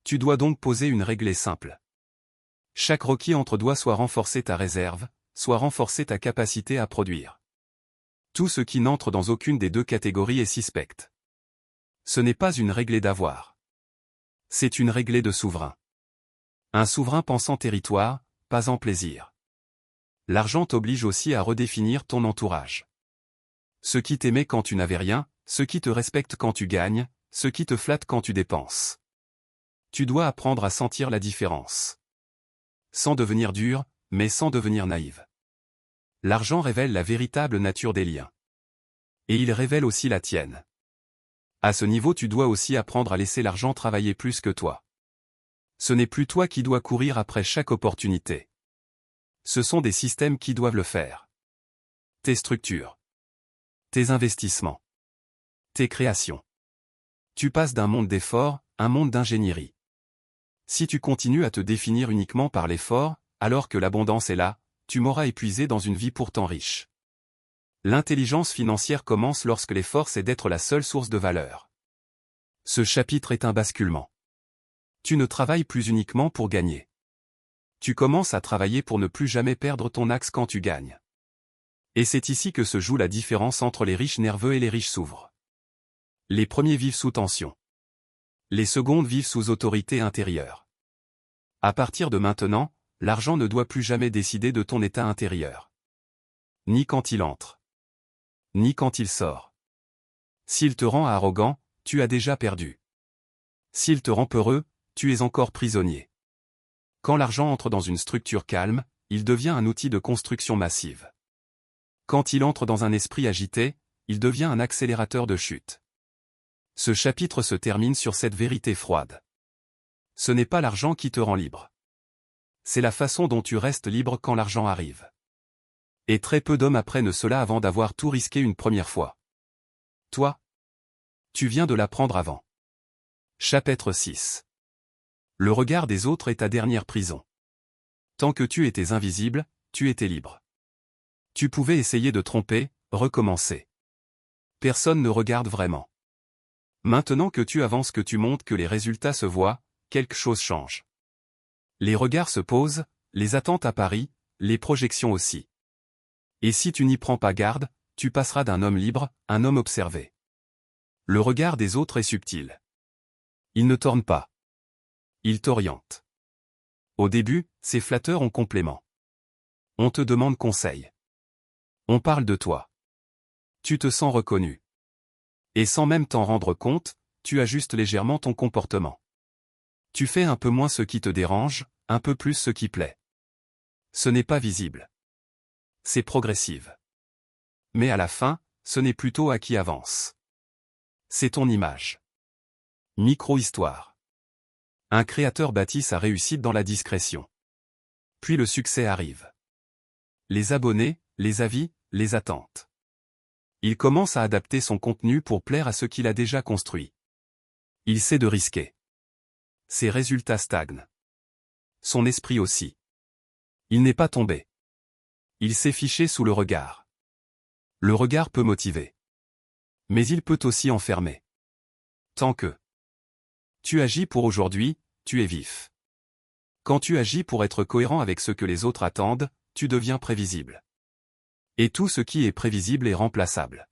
Tu dois donc poser une règle simple. Chaque requis entre doit soit renforcer ta réserve, soit renforcer ta capacité à produire. Tout ce qui n'entre dans aucune des deux catégories est suspect. Ce n'est pas une règle d'avoir. C'est une règle de souverain. Un souverain pense en territoire, pas en plaisir. L'argent t'oblige aussi à redéfinir ton entourage. Ceux qui t'aimaient quand tu n'avais rien, ceux qui te respectent quand tu gagnes, ceux qui te flattent quand tu dépenses. Tu dois apprendre à sentir la différence. Sans devenir dur, mais sans devenir naïve. L'argent révèle la véritable nature des liens. Et il révèle aussi la tienne. À ce niveau tu dois aussi apprendre à laisser l'argent travailler plus que toi. Ce n'est plus toi qui dois courir après chaque opportunité. Ce sont des systèmes qui doivent le faire. Tes structures. Tes investissements. Tes créations. Tu passes d'un monde d'effort, à un monde d'ingénierie. Si tu continues à te définir uniquement par l'effort, alors que l'abondance est là, tu m'auras épuisé dans une vie pourtant riche. L'intelligence financière commence lorsque l'effort c'est d'être la seule source de valeur. Ce chapitre est un basculement. Tu ne travailles plus uniquement pour gagner. Tu commences à travailler pour ne plus jamais perdre ton axe quand tu gagnes. Et c'est ici que se joue la différence entre les riches nerveux et les riches s'ouvrent. Les premiers vivent sous tension. Les secondes vivent sous autorité intérieure. À partir de maintenant, l'argent ne doit plus jamais décider de ton état intérieur. Ni quand il entre. Ni quand il sort. S'il te rend arrogant, tu as déjà perdu. S'il te rend peureux, tu es encore prisonnier. Quand l'argent entre dans une structure calme, il devient un outil de construction massive. Quand il entre dans un esprit agité, il devient un accélérateur de chute. Ce chapitre se termine sur cette vérité froide. Ce n'est pas l'argent qui te rend libre. C'est la façon dont tu restes libre quand l'argent arrive. Et très peu d'hommes apprennent cela avant d'avoir tout risqué une première fois. Toi, tu viens de l'apprendre avant. Chapitre 6. Le regard des autres est ta dernière prison. Tant que tu étais invisible, tu étais libre. Tu pouvais essayer de tromper, recommencer. Personne ne regarde vraiment. Maintenant que tu avances, que tu montres, que les résultats se voient, quelque chose change. Les regards se posent, les attentes apparient, les projections aussi. Et si tu n'y prends pas garde, tu passeras d'un homme libre, un homme observé. Le regard des autres est subtil. Il ne tourne pas. Il t'oriente. Au début, c'est flatteur en complément. On te demande conseil. On parle de toi. Tu te sens reconnu. Et sans même t'en rendre compte, tu ajustes légèrement ton comportement. Tu fais un peu moins ce qui te dérange, un peu plus ce qui plaît. Ce n'est pas visible. C'est progressif. Mais à la fin, ce n'est plus toi qui avance. C'est ton image. Micro-histoire. Un créateur bâtit sa réussite dans la discrétion. Puis le succès arrive. Les abonnés, les avis, les attentes. Il commence à adapter son contenu pour plaire à ce qu'il a déjà construit. Il sait de risquer. Ses résultats stagnent. Son esprit aussi. Il n'est pas tombé. Il s'est fiché sous le regard. Le regard peut motiver. Mais il peut aussi enfermer. Tant que tu agis pour aujourd'hui, tu es vif. Quand tu agis pour être cohérent avec ce que les autres attendent, tu deviens prévisible. Et tout ce qui est prévisible est remplaçable.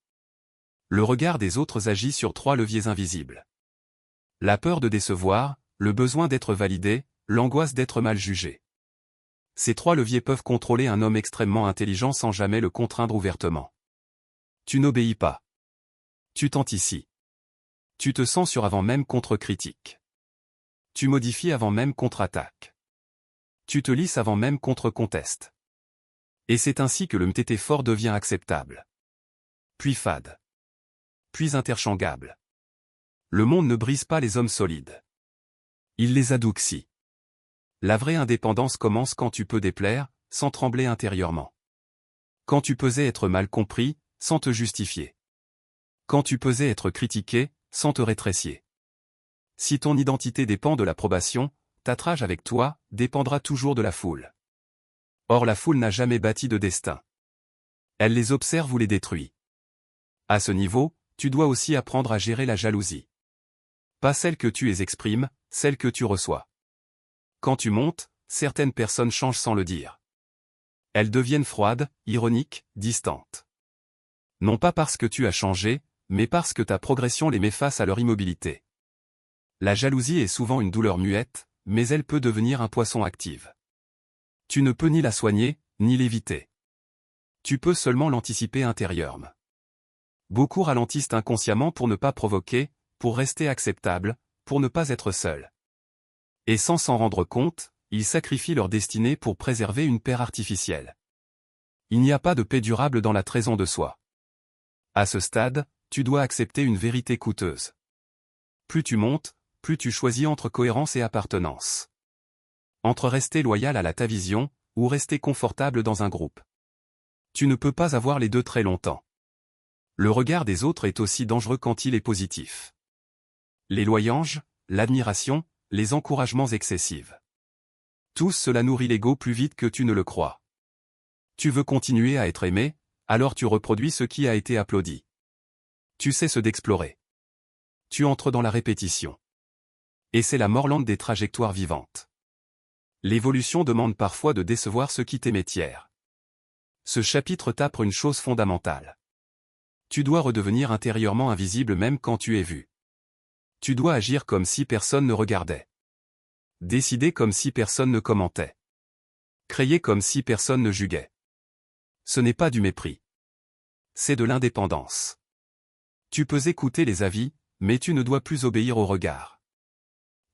Le regard des autres agit sur 3 leviers invisibles. La peur de décevoir, le besoin d'être validé, l'angoisse d'être mal jugé. Ces 3 leviers peuvent contrôler un homme extrêmement intelligent sans jamais le contraindre ouvertement. Tu n'obéis pas. Tu t'anticies. Tu te censures avant même contre-critique. Tu modifies avant même contre-attaque. Tu te lisses avant même contre-conteste. Et c'est ainsi que le MTT fort devient acceptable. Puis fade. Puis interchangeable. Le monde ne brise pas les hommes solides. Il les adoucit. La vraie indépendance commence quand tu peux déplaire, sans trembler intérieurement. Quand tu peux être mal compris, sans te justifier. Quand tu peux être critiqué, sans te rétrécir. Si ton identité dépend de l'approbation, ta trage avec toi dépendra toujours de la foule. Or la foule n'a jamais bâti de destin. Elle les observe ou les détruit. À ce niveau, tu dois aussi apprendre à gérer la jalousie. Pas celle que tu exprimes, celle que tu reçois. Quand tu montes, certaines personnes changent sans le dire. Elles deviennent froides, ironiques, distantes. Non pas parce que tu as changé, mais parce que ta progression les met face à leur immobilité. La jalousie est souvent une douleur muette, mais elle peut devenir un poisson actif. Tu ne peux ni la soigner, ni l'éviter. Tu peux seulement l'anticiper intérieurement. Beaucoup ralentissent inconsciemment pour ne pas provoquer, pour rester acceptable, pour ne pas être seul. Et sans s'en rendre compte, ils sacrifient leur destinée pour préserver une paix artificielle. Il n'y a pas de paix durable dans la trahison de soi. À ce stade, tu dois accepter une vérité coûteuse. Plus tu montes, plus tu choisis entre cohérence et appartenance. Entre rester loyal à ta vision, ou rester confortable dans un groupe. Tu ne peux pas avoir les deux très longtemps. Le regard des autres est aussi dangereux quand il est positif. Les louanges, l'admiration, les encouragements excessifs. Tout cela nourrit l'ego plus vite que tu ne le crois. Tu veux continuer à être aimé, alors tu reproduis ce qui a été applaudi. Tu cesses d'explorer. Tu entres dans la répétition. Et c'est la mort lente des trajectoires vivantes. L'évolution demande parfois de décevoir ceux qui t'aimaient hier. Ce chapitre t'apprend une chose fondamentale. Tu dois redevenir intérieurement invisible même quand tu es vu. Tu dois agir comme si personne ne regardait. Décider comme si personne ne commentait. Créer comme si personne ne juguait. Ce n'est pas du mépris. C'est de l'indépendance. Tu peux écouter les avis, mais tu ne dois plus obéir au regard.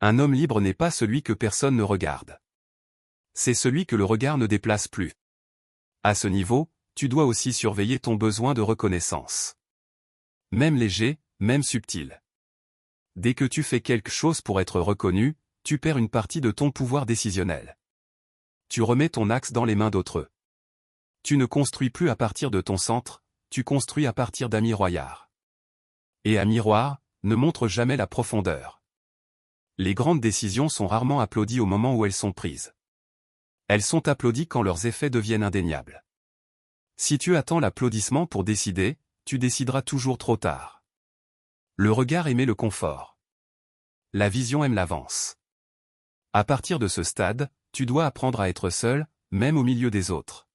Un homme libre n'est pas celui que personne ne regarde. C'est celui que le regard ne déplace plus. À ce niveau, tu dois aussi surveiller ton besoin de reconnaissance. Même léger, même subtil. Dès que tu fais quelque chose pour être reconnu, tu perds une partie de ton pouvoir décisionnel. Tu remets ton axe dans les mains d'autrui. Tu ne construis plus à partir de ton centre, tu construis à partir d'un miroir. Et un miroir ne montre jamais la profondeur. Les grandes décisions sont rarement applaudies au moment où elles sont prises. Elles sont applaudies quand leurs effets deviennent indéniables. Si tu attends l'applaudissement pour décider, tu décideras toujours trop tard. Le regard aimait le confort. La vision aime l'avance. À partir de ce stade, tu dois apprendre à être seul, même au milieu des autres.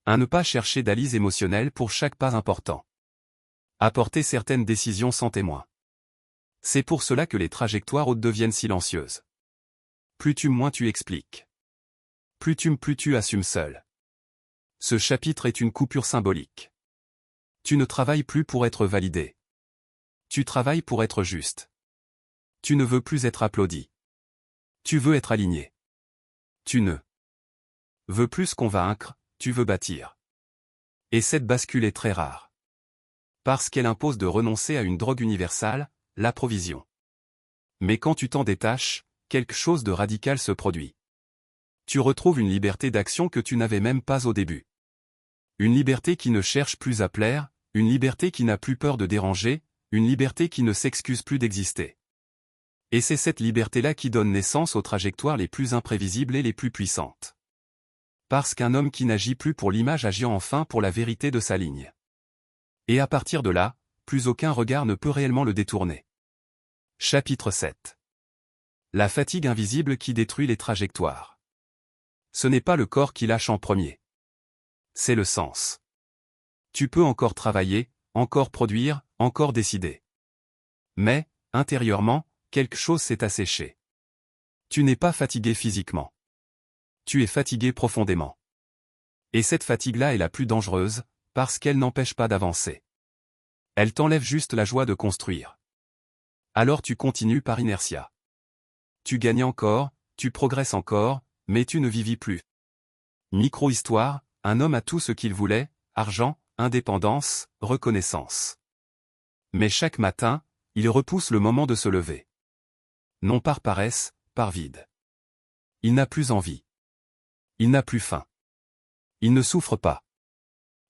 À ne pas chercher d'alliés émotionnels pour chaque pas important. Apporter certaines décisions sans témoin. C'est pour cela que les trajectoires hautes deviennent silencieuses. Plus tu moins tu expliques. Plus tu assumes seul. Ce chapitre est une coupure symbolique. Tu ne travailles plus pour être validé. Tu travailles pour être juste. Tu ne veux plus être applaudi. Tu veux être aligné. Tu ne veux plus convaincre, tu veux bâtir. Et cette bascule est très rare. Parce qu'elle impose de renoncer à une drogue universelle, la provision. Mais quand tu t'en détaches, quelque chose de radical se produit. Tu retrouves une liberté d'action que tu n'avais même pas au début. Une liberté qui ne cherche plus à plaire, une liberté qui n'a plus peur de déranger, une liberté qui ne s'excuse plus d'exister. Et c'est cette liberté-là qui donne naissance aux trajectoires les plus imprévisibles et les plus puissantes. Parce qu'un homme qui n'agit plus pour l'image agit enfin pour la vérité de sa ligne. Et à partir de là, plus aucun regard ne peut réellement le détourner. Chapitre 7. La fatigue invisible qui détruit les trajectoires. Ce n'est pas le corps qui lâche en premier. C'est le sens. Tu peux encore travailler, encore produire, encore décider. Mais, intérieurement, quelque chose s'est asséché. Tu n'es pas fatigué physiquement. Tu es fatigué profondément. Et cette fatigue-là est la plus dangereuse, parce qu'elle n'empêche pas d'avancer. Elle t'enlève juste la joie de construire. Alors tu continues par inertia. Tu gagnes encore, tu progresses encore, mais tu ne vivis plus. Micro-histoire, un homme a tout ce qu'il voulait, argent, indépendance, reconnaissance. Mais chaque matin, il repousse le moment de se lever. Non par paresse, par vide. Il n'a plus envie. Il n'a plus faim. Il ne souffre pas.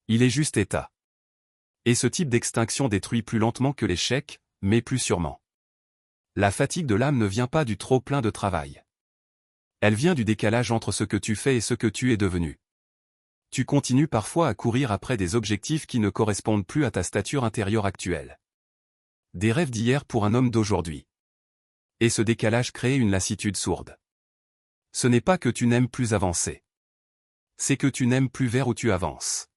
Il est juste état. Et ce type d'extinction détruit plus lentement que l'échec, mais plus sûrement. La fatigue de l'âme ne vient pas du trop plein de travail. Elle vient du décalage entre ce que tu fais et ce que tu es devenu. Tu continues parfois à courir après des objectifs qui ne correspondent plus à ta stature intérieure actuelle. Des rêves d'hier pour un homme d'aujourd'hui. Et ce décalage crée une lassitude sourde. Ce n'est pas que tu n'aimes plus avancer. C'est que tu n'aimes plus vers où tu avances.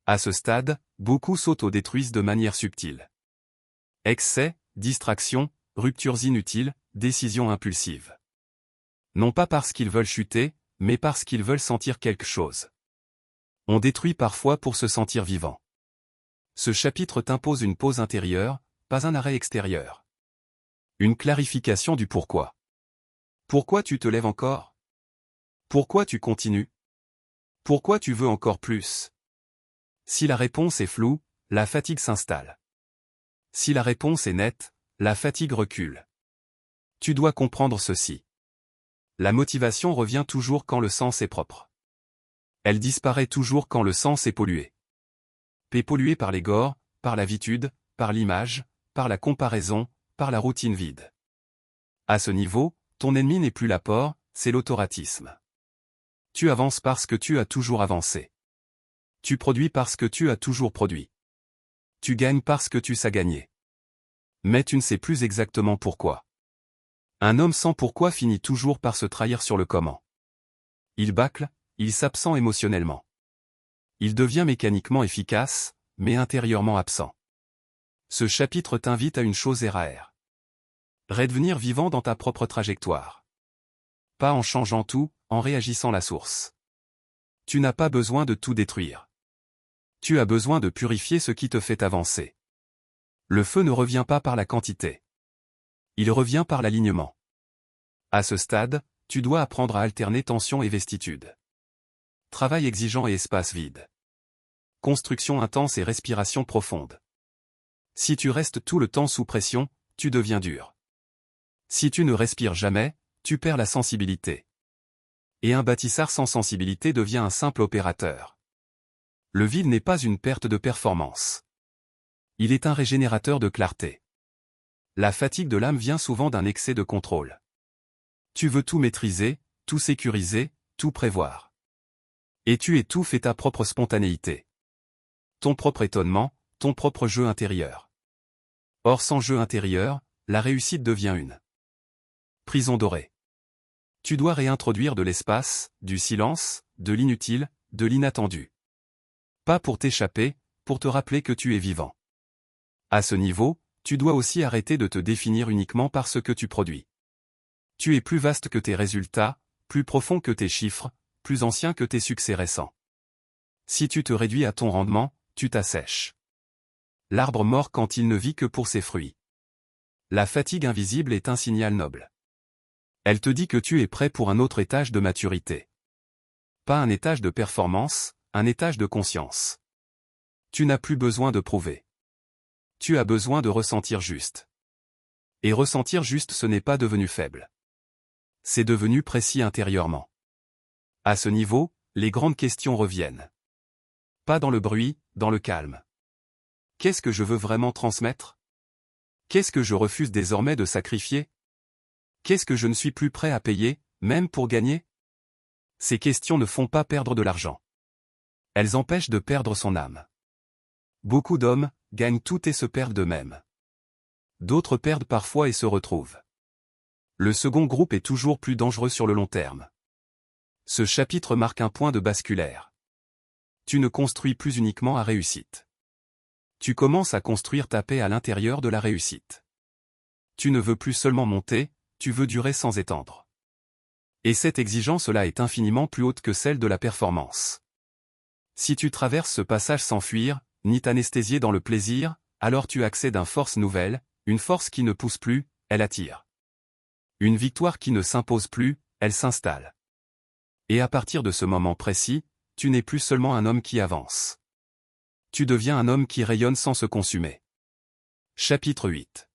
À ce stade, beaucoup s'auto-détruisent de manière subtile. Excès, distraction, ruptures inutiles, décisions impulsives. Non pas parce qu'ils veulent chuter, mais parce qu'ils veulent sentir quelque chose. On détruit parfois pour se sentir vivant. Ce chapitre t'impose une pause intérieure, pas un arrêt extérieur. Une clarification du pourquoi. Pourquoi tu te lèves encore? Pourquoi tu continues? Pourquoi tu veux encore plus? Si la réponse est floue, la fatigue s'installe. Si la réponse est nette, la fatigue recule. Tu dois comprendre ceci. La motivation revient toujours quand le sens est propre. Elle disparaît toujours quand le sens est pollué. Pollué par l'égor, par l'avitude, par l'image, par la comparaison, par la routine vide. À ce niveau, ton ennemi n'est plus l'apport, c'est l'autoratisme. Tu avances parce que tu as toujours avancé. Tu produis parce que tu as toujours produit. Tu gagnes parce que tu sais gagner. Mais tu ne sais plus exactement pourquoi. Un homme sans pourquoi finit toujours par se trahir sur le comment. Il bâcle, il s'absent émotionnellement. Il devient mécaniquement efficace, mais intérieurement absent. Ce chapitre t'invite à une chose rare. Redevenir vivant dans ta propre trajectoire. Pas en changeant tout, en réagissant la source. Tu n'as pas besoin de tout détruire. Tu as besoin de purifier ce qui te fait avancer. Le feu ne revient pas par la quantité. Il revient par l'alignement. À ce stade, tu dois apprendre à alterner tension et vestitude. Travail exigeant et espace vide. Construction intense et respiration profonde. Si tu restes tout le temps sous pression, tu deviens dur. Si tu ne respires jamais, tu perds la sensibilité. Et un bâtisseur sans sensibilité devient un simple opérateur. Le vide n'est pas une perte de performance. Il est un régénérateur de clarté. La fatigue de l'âme vient souvent d'un excès de contrôle. Tu veux tout maîtriser, tout sécuriser, tout prévoir. Et tu étouffes ta propre spontanéité. Ton propre étonnement, ton propre jeu intérieur. Or sans jeu intérieur, la réussite devient une prison dorée. Tu dois réintroduire de l'espace, du silence, de l'inutile, de l'inattendu. Pas pour t'échapper, pour te rappeler que tu es vivant. À ce niveau, tu dois aussi arrêter de te définir uniquement par ce que tu produis. Tu es plus vaste que tes résultats, plus profond que tes chiffres, plus ancien que tes succès récents. Si tu te réduis à ton rendement, tu t'assèches. L'arbre mord quand il ne vit que pour ses fruits. La fatigue invisible est un signal noble. Elle te dit que tu es prêt pour un autre étage de maturité. Pas un étage de performance, un étage de conscience. Tu n'as plus besoin de prouver. Tu as besoin de ressentir juste. Et ressentir juste, ce n'est pas devenu faible. C'est devenu précis intérieurement. À ce niveau, les grandes questions reviennent. Pas dans le bruit, dans le calme. Qu'est-ce que je veux vraiment transmettre? Qu'est-ce que je refuse désormais de sacrifier? Qu'est-ce que je ne suis plus prêt à payer, même pour gagner? Ces questions ne font pas perdre de l'argent. Elles empêchent de perdre son âme. Beaucoup d'hommes gagnent tout et se perdent d'eux-mêmes. D'autres perdent parfois et se retrouvent. Le second groupe est toujours plus dangereux sur le long terme. Ce chapitre marque un point de basculaire. Tu ne construis plus uniquement à réussite. Tu commences à construire ta paix à l'intérieur de la réussite. Tu ne veux plus seulement monter, tu veux durer sans étendre. Et cette exigence-là est infiniment plus haute que celle de la performance. Si tu traverses ce passage sans fuir, ni t'anesthésier dans le plaisir, alors tu accèdes à une force nouvelle, une force qui ne pousse plus, elle attire. Une victoire qui ne s'impose plus, elle s'installe. Et à partir de ce moment précis, tu n'es plus seulement un homme qui avance. Tu deviens un homme qui rayonne sans se consumer. Chapitre 8.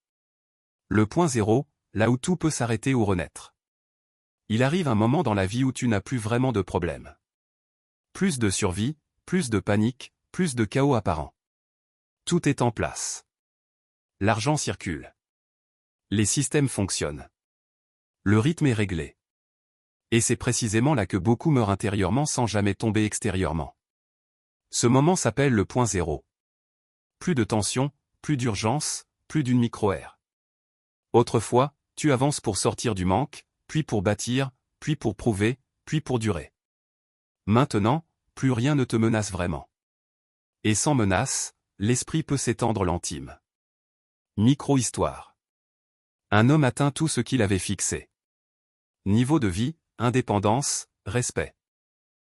Le point zéro, là où tout peut s'arrêter ou renaître. Il arrive un moment dans la vie où tu n'as plus vraiment de problème. Plus de survie, plus de panique, plus de chaos apparent. Tout est en place. L'argent circule. Les systèmes fonctionnent. Le rythme est réglé. Et c'est précisément là que beaucoup meurent intérieurement sans jamais tomber extérieurement. Ce moment s'appelle le point zéro. Plus de tension, plus d'urgence, plus d'une micro-ère. Autrefois, tu avances pour sortir du manque, puis pour bâtir, puis pour prouver, puis pour durer. Maintenant, plus rien ne te menace vraiment. Et sans menace, l'esprit peut s'étendre l'intime. Micro-histoire. Un homme atteint tout ce qu'il avait fixé. Niveau de vie, indépendance, respect.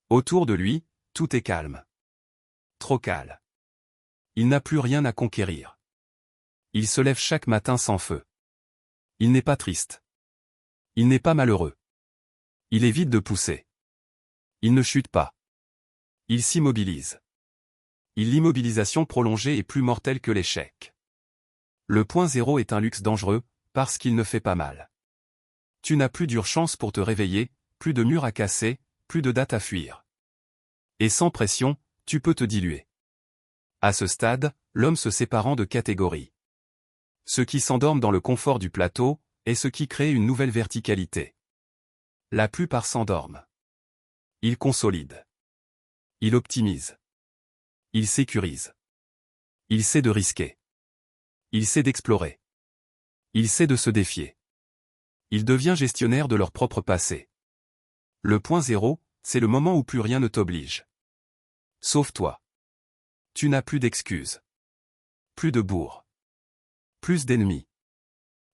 Autour de lui, tout est calme. Trop calme. Il n'a plus rien à conquérir. Il se lève chaque matin sans feu. Il n'est pas triste. Il n'est pas malheureux. Il évite de pousser. Il ne chute pas. Il s'immobilise. L'immobilisation prolongée est plus mortelle que l'échec. Le point zéro est un luxe dangereux, parce qu'il ne fait pas mal. Tu n'as plus d'urgence pour te réveiller, plus de mur à casser, plus de date à fuir. Et sans pression, tu peux te diluer. À ce stade, l'homme se séparant de catégories. Ceux qui s'endorment dans le confort du plateau, et ceux qui créent une nouvelle verticalité. La plupart s'endorment. Ils consolident. Ils optimisent. Ils sécurisent. Il sait de risquer. Il sait d'explorer. Il sait de se défier. Il devient gestionnaire de leur propre passé. Le point zéro, c'est le moment où plus rien ne t'oblige. Sauf toi. Tu n'as plus d'excuses. Plus de bourre. Plus d'ennemis.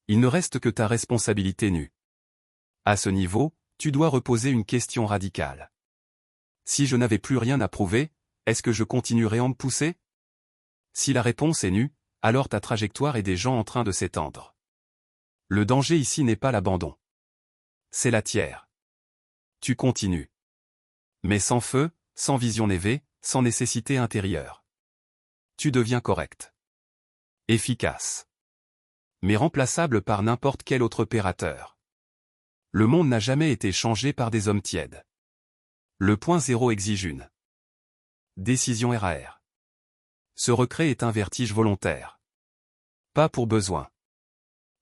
Il ne reste que ta responsabilité nue. À ce niveau, tu dois reposer une question radicale. Si je n'avais plus rien à prouver, est-ce que je continuerais à me pousser? Si la réponse est nue, alors ta trajectoire est déjà en train de s'étendre. Le danger ici n'est pas l'abandon. C'est la tière. Tu continues. Mais sans feu, sans vision élevée, sans nécessité intérieure. Tu deviens correct. Efficace. Mais remplaçable par n'importe quel autre opérateur. Le monde n'a jamais été changé par des hommes tièdes. Le point zéro exige une décision RAR. Ce recrée est un vertige volontaire. Pas pour besoin.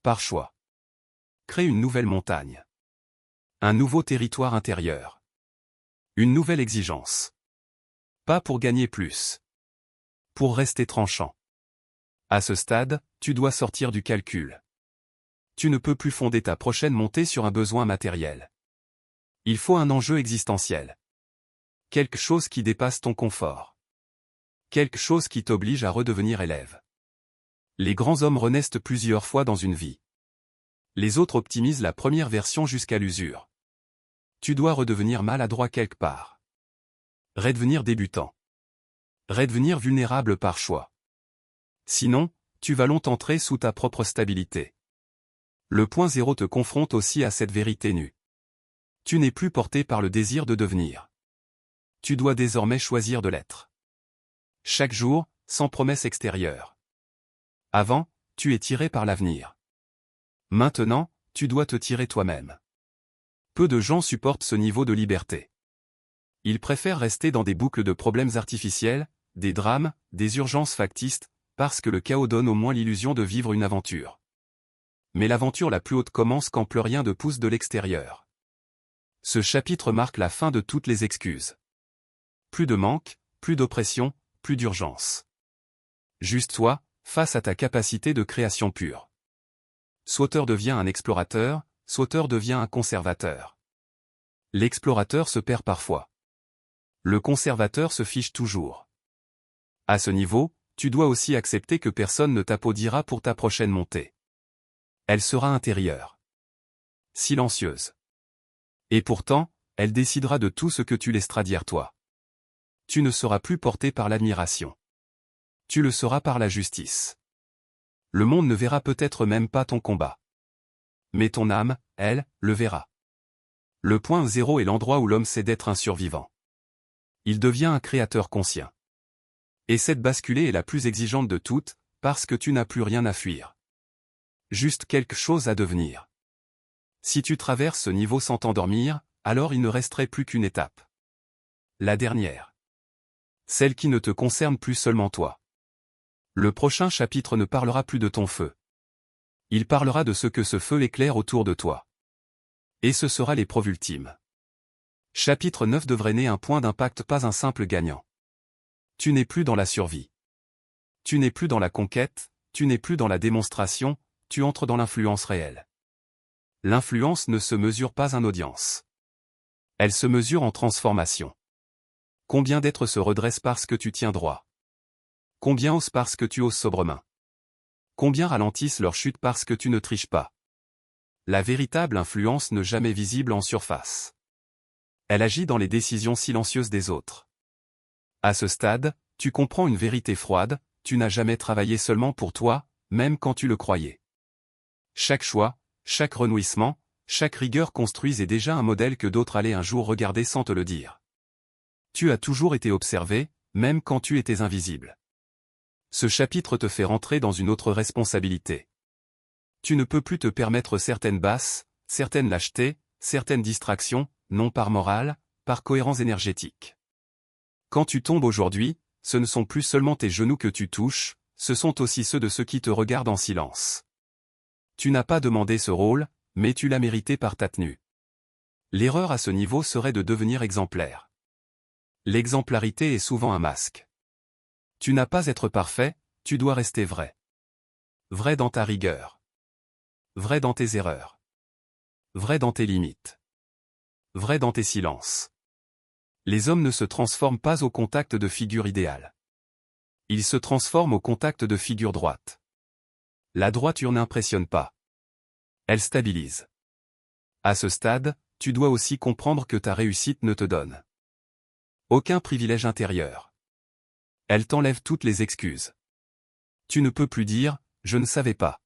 Par choix. Crée une nouvelle montagne. Un nouveau territoire intérieur. Une nouvelle exigence. Pas pour gagner plus. Pour rester tranchant. À ce stade, tu dois sortir du calcul. Tu ne peux plus fonder ta prochaine montée sur un besoin matériel. Il faut un enjeu existentiel. Quelque chose qui dépasse ton confort. Quelque chose qui t'oblige à redevenir élève. Les grands hommes renaissent plusieurs fois dans une vie. Les autres optimisent la première version jusqu'à l'usure. Tu dois redevenir maladroit quelque part. Redevenir débutant. Redevenir vulnérable par choix. Sinon, tu vas longtemps entrer sous ta propre stabilité. Le point 0 te confronte aussi à cette vérité nue. Tu n'es plus porté par le désir de devenir. Tu dois désormais choisir de l'être. Chaque jour, sans promesse extérieure. Avant, tu es tiré par l'avenir. Maintenant, tu dois te tirer toi-même. Peu de gens supportent ce niveau de liberté. Ils préfèrent rester dans des boucles de problèmes artificiels, des drames, des urgences factices, parce que le chaos donne au moins l'illusion de vivre une aventure. Mais l'aventure la plus haute commence quand plus rien ne pousse de l'extérieur. Ce chapitre marque la fin de toutes les excuses. Plus de manque, plus d'oppression, plus d'urgence. Juste toi, face à ta capacité de création pure. Soit devient un explorateur, soit devient un conservateur. L'explorateur se perd parfois. Le conservateur se fiche toujours. À ce niveau, tu dois aussi accepter que personne ne t'applaudira pour ta prochaine montée. Elle sera intérieure. Silencieuse. Et pourtant, elle décidera de tout ce que tu laisseras dire toi. Tu ne seras plus porté par l'admiration. Tu le seras par la justice. Le monde ne verra peut-être même pas ton combat. Mais ton âme, elle, le verra. Le point 0 est l'endroit où l'homme sait d'être un survivant. Il devient un créateur conscient. Et cette basculée est la plus exigeante de toutes, parce que tu n'as plus rien à fuir. Juste quelque chose à devenir. Si tu traverses ce niveau sans t'endormir, alors il ne resterait plus qu'une étape. La dernière. Celle qui ne te concerne plus seulement toi. Le prochain chapitre ne parlera plus de ton feu. Il parlera de ce que ce feu éclaire autour de toi. Et ce sera l'épreuve ultime. Chapitre 9 devrait naître un point d'impact, pas un simple gagnant. Tu n'es plus dans la survie. Tu n'es plus dans la conquête, tu n'es plus dans la démonstration, tu entres dans l'influence réelle. L'influence ne se mesure pas en audience. Elle se mesure en transformation. Combien d'êtres se redressent parce que tu tiens droit? Combien osent parce que tu oses sobrement? Combien ralentissent leur chute parce que tu ne triches pas? La véritable influence n'est jamais visible en surface. Elle agit dans les décisions silencieuses des autres. À ce stade, tu comprends une vérité froide, tu n'as jamais travaillé seulement pour toi, même quand tu le croyais. Chaque choix, chaque renouissement, chaque rigueur construisait déjà un modèle que d'autres allaient un jour regarder sans te le dire. Tu as toujours été observé, même quand tu étais invisible. Ce chapitre te fait rentrer dans une autre responsabilité. Tu ne peux plus te permettre certaines basses, certaines lâchetés, certaines distractions, non par morale, par cohérence énergétique. Quand tu tombes aujourd'hui, ce ne sont plus seulement tes genoux que tu touches, ce sont aussi ceux de ceux qui te regardent en silence. Tu n'as pas demandé ce rôle, mais tu l'as mérité par ta tenue. L'erreur à ce niveau serait de devenir exemplaire. L'exemplarité est souvent un masque. Tu n'as pas à être parfait, tu dois rester vrai. Vrai dans ta rigueur. Vrai dans tes erreurs. Vrai dans tes limites. Vrai dans tes silences. Les hommes ne se transforment pas au contact de figures idéales. Ils se transforment au contact de figures droites. La droiture n'impressionne pas. Elle stabilise. À ce stade, tu dois aussi comprendre que ta réussite ne te donne aucun privilège intérieur. Elle t'enlève toutes les excuses. Tu ne peux plus dire « je ne savais pas ».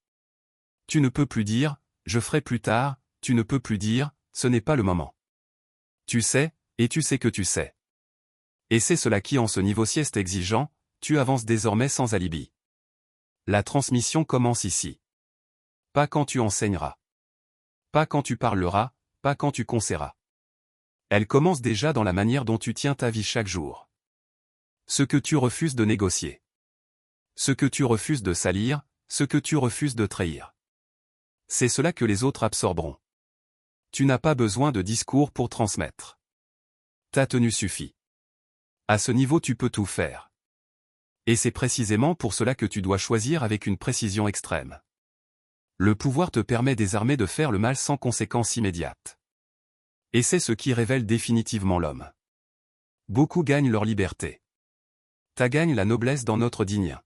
Tu ne peux plus dire « je ferai plus tard », tu ne peux plus dire « ce n'est pas le moment ». Tu sais, et tu sais que tu sais. Et c'est cela qui en ce niveau sieste exigeant, tu avances désormais sans alibi. La transmission commence ici. Pas quand tu enseigneras. Pas quand tu parleras, pas quand tu conseilleras. Elle commence déjà dans la manière dont tu tiens ta vie chaque jour. Ce que tu refuses de négocier. Ce que tu refuses de salir, ce que tu refuses de trahir. C'est cela que les autres absorberont. Tu n'as pas besoin de discours pour transmettre. Ta tenue suffit. À ce niveau tu peux tout faire. Et c'est précisément pour cela que tu dois choisir avec une précision extrême. Le pouvoir te permet désormais de faire le mal sans conséquence immédiate. Et c'est ce qui révèle définitivement l'homme. Beaucoup gagnent leur liberté. Ta gagne la noblesse dans notre digne.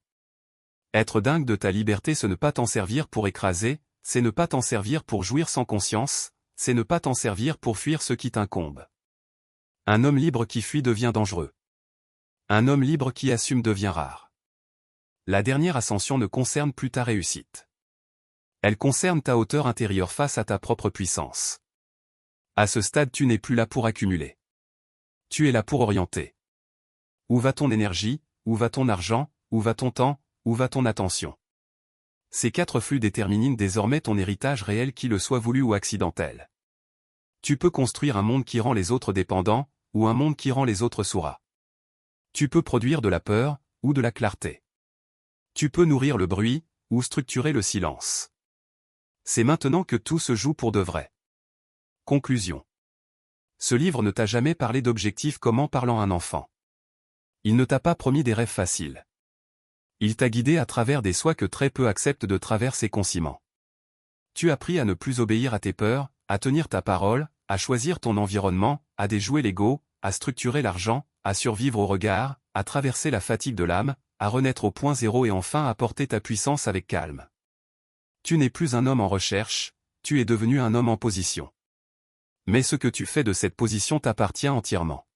Être dingue de ta liberté, c'est ne pas t'en servir pour écraser, c'est ne pas t'en servir pour jouir sans conscience, c'est ne pas t'en servir pour fuir ce qui t'incombe. Un homme libre qui fuit devient dangereux. Un homme libre qui assume devient rare. la dernière ascension ne concerne plus ta réussite. Elle concerne ta hauteur intérieure face à ta propre puissance. À ce stade, tu n'es plus là pour accumuler. Tu es là pour orienter. Où va ton énergie, où va ton argent, où va ton temps, où va ton attention? Ces 4 flux déterminent désormais ton héritage réel, qu'il le soit voulu ou accidentel. Tu peux construire un monde qui rend les autres dépendants, ou un monde qui rend les autres sourds. Tu peux produire de la peur, ou de la clarté. Tu peux nourrir le bruit, ou structurer le silence. C'est maintenant que tout se joue pour de vrai. Conclusion. Ce livre ne t'a jamais parlé d'objectifs comme en parlant à un enfant. Il ne t'a pas promis des rêves faciles. Il t'a guidé à travers des soies que très peu acceptent de travers ses consciemment. Tu as appris à ne plus obéir à tes peurs, à tenir ta parole, à choisir ton environnement, à déjouer l'ego, à structurer l'argent, à survivre au regard, à traverser la fatigue de l'âme, à renaître au point zéro et enfin à porter ta puissance avec calme. Tu n'es plus un homme en recherche, tu es devenu un homme en position. Mais ce que tu fais de cette position t'appartient entièrement.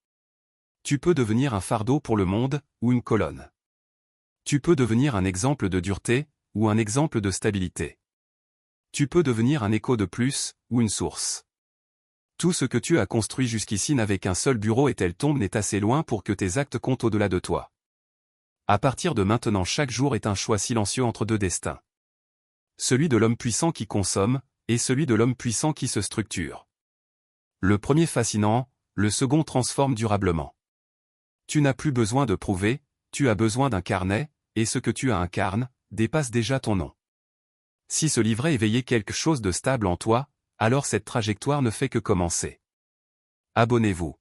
Tu peux devenir un fardeau pour le monde, ou une colonne. Tu peux devenir un exemple de dureté, ou un exemple de stabilité. Tu peux devenir un écho de plus, ou une source. Tout ce que tu as construit jusqu'ici n'avait qu'un seul bureau et telle tombe n'est assez loin pour que tes actes comptent au-delà de toi. À partir de maintenant, chaque jour est un choix silencieux entre 2 destins. Celui de l'homme puissant qui consomme, et celui de l'homme puissant qui se structure. Le premier fascinant, le second transforme durablement. Tu n'as plus besoin de prouver, tu as besoin d'un carnet, et ce que tu incarnes, dépasse déjà ton nom. Si ce livret éveillait quelque chose de stable en toi, alors cette trajectoire ne fait que commencer. Abonnez-vous.